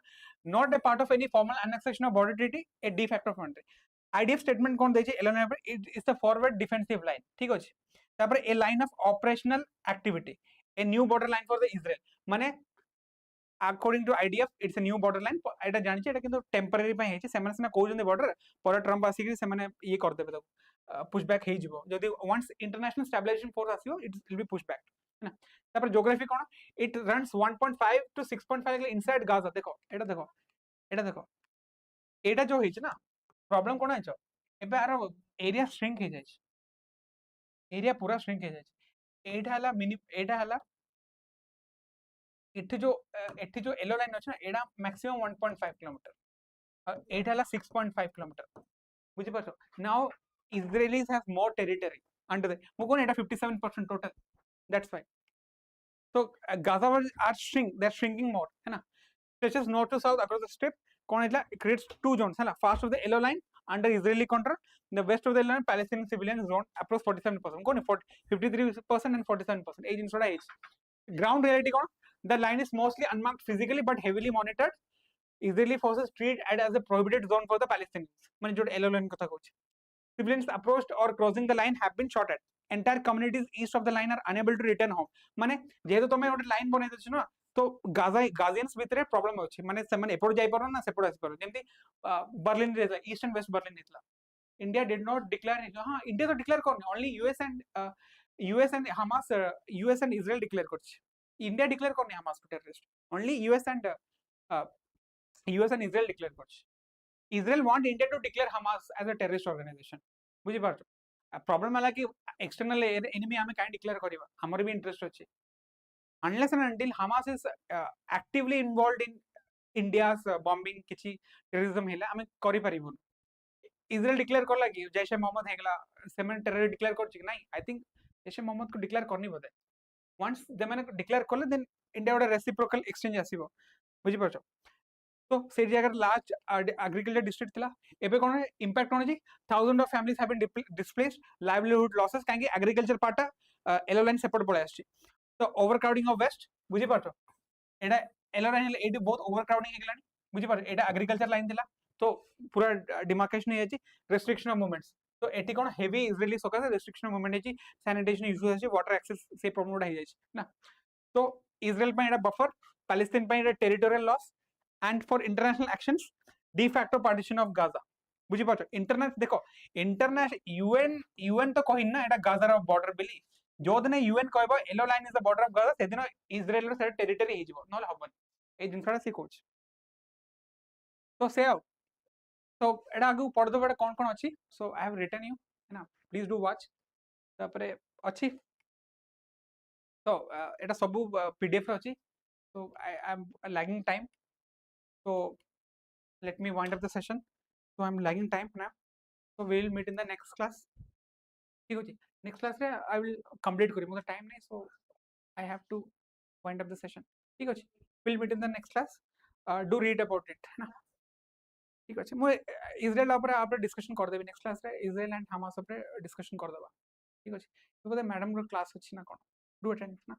not a part of any formal annexation of border treaty a de facto country IDF statement कोन दैछि yellow line पर it is the forward defensive line ठीक अछि तापर a line of operational activity a new border line for the Israel माने according to IDF it's a new border line एटा जानि एटा किंतु temporary पय हेछि सेमान सना कहउ जंदे बॉर्डर पर ट्रम्प आसी कि सेमाने ये कर देबे त पुश बैक हे जिवो जदी वंस इंटरनेशनल स्टेबलाइजेशन फोर्स आसीओ it will be push back है ना तापर ज्योग्राफी कोन it runs 1.5 to 6.5 inside Gaza देखो एटा एटा जो हेछि ना प्रॉब्लम कोन आछो एबे आरो एरिया श्रिंक हे जाय एरिया पूरा श्रिंक हे जाय एटा हला एठी जो येलो लाइन अछि ना एडा मैक्सिमम 1.5 किलोमीटर एटा हला 6.5 किलोमीटर बुझि परछो now Israelis have more territory under मु कोन एटा 57% total that's why so Gaza are shrinking more है ना stretches north to south across the strip कोन इतला creates two zones है ना fast of the yellow line under Israeli control the west of the line Palestinian civilian zone approach 47% कोन 53% and 47% ए जिनसोडा as ground reality कोन the line is mostly unmarked physically but heavily monitored Israeli forces treat it as a prohibited zone for the Palestinians माने जो yellow line कथा कहूछ civilians approached or crossing the line have been shot at entire communities east of the line are unable to return home माने जेहेतु तमे ओटे line बनै दछ न तो गाजियंस भितरे प्रॉब्लम अछि माने से माने एपोड जाय परन ना सेपोड आसी परन जेंति बर्लिन रे ईस्ट एंड वेस्ट बर्लिन इतला इंडिया डिड नॉट डिक्लेयर हां इंडिया तो डिक्लेयर करने only US and Hamas US and Israel declare करछ इंडिया डिक्लेयर करने हमास को terrorist only US and Israel declare करछ Israel want India to declare Hamas as a terrorist organisation बुझि पारछ problem हला कि एक्सटर्नल एनिमी हमें काहे डिक्लेयर करबा हमर भी इंटरेस्ट अछि unless and until Hamas is actively involved in India's bombing किछि terrorism हेला हमें करि परिबो इजराइल डिक्लेयर करला कि जैसे मोहम्मद हेगला सेमन टेरर डिक्लेयर करछि कि नहीं आई थिंक जैसे मोहम्मद को डिक्लेयर करनी बोदे वंस दे माने डिक्लेयर करले देन इंडिया ओडा रेसिप्रोकल एक्सचेंज आसीबो बुझि परछो तो से जगह लास्ट एग्रीकल्चर डिस्ट्रिक्ट थिला एबे कोन इंपैक्ट कोन जी thousand of families have been displaced livelihood losses काहे agriculture part yellow line separate पळे आछि तो ओवरक्राउडिंग ऑफ वेस्ट बुझी पारछो एडा येलो लाइन एडी बहुत ओवरक्राउडिंग हे गेलानी बुझी पार एडा एग्रीकल्चर लाइन थिला तो पूरा डिमार्केशन हे अछि रेस्ट्रिक्शन ऑफ मूवमेंट्स तो एटी कोन हेवी इजरायली सकासे रेस्ट्रिक्शन ऑफ मूवमेंट अछि सैनिटेशन इश्यूज अछि वाटर एक्सेस से प्रॉब्लम हे जाय ना तो इजराइल पे एडा बफर पैलेस्टाइन पे एडा territorial loss and for international actions de facto partition of Gaza बुझी पाछो इंटरनेशनल देखो इंटरनेशनल यूएन तो कहिन ना एटा गाजा रो बॉर्डर बिली जो दिन यूएन कहबो yellow line is the border of Gaza से दिन इजराइल रो से टेरिटरी हे जिवो नले हबन ए जिनसरा से कोच तो से आउ तो एटा आगु पढ़ दो कोन कोन अछि सो आई हैव रिटन यू है ना प्लीज डू वॉच तापरे अछि तो एटा सब पीडीएफ रो अछि so I'm lagging time so let me wind up the session so I'm lagging time now so we will meet in the next class ठीक होची next class रे I will complete करी मतलब time नहीं so I have to wind up the session ठीक होची we'll meet in the next class do read about it ना ठीक होची मु इजराइल ऊपर आपरे डिस्कशन कर देबी नेक्स्ट क्लास रे इजराइल एंड हमास ऊपर डिस्कशन कर देबा ठीक होची तो बोले मैडम रो क्लास अछि ना कोन डू अटेंड ना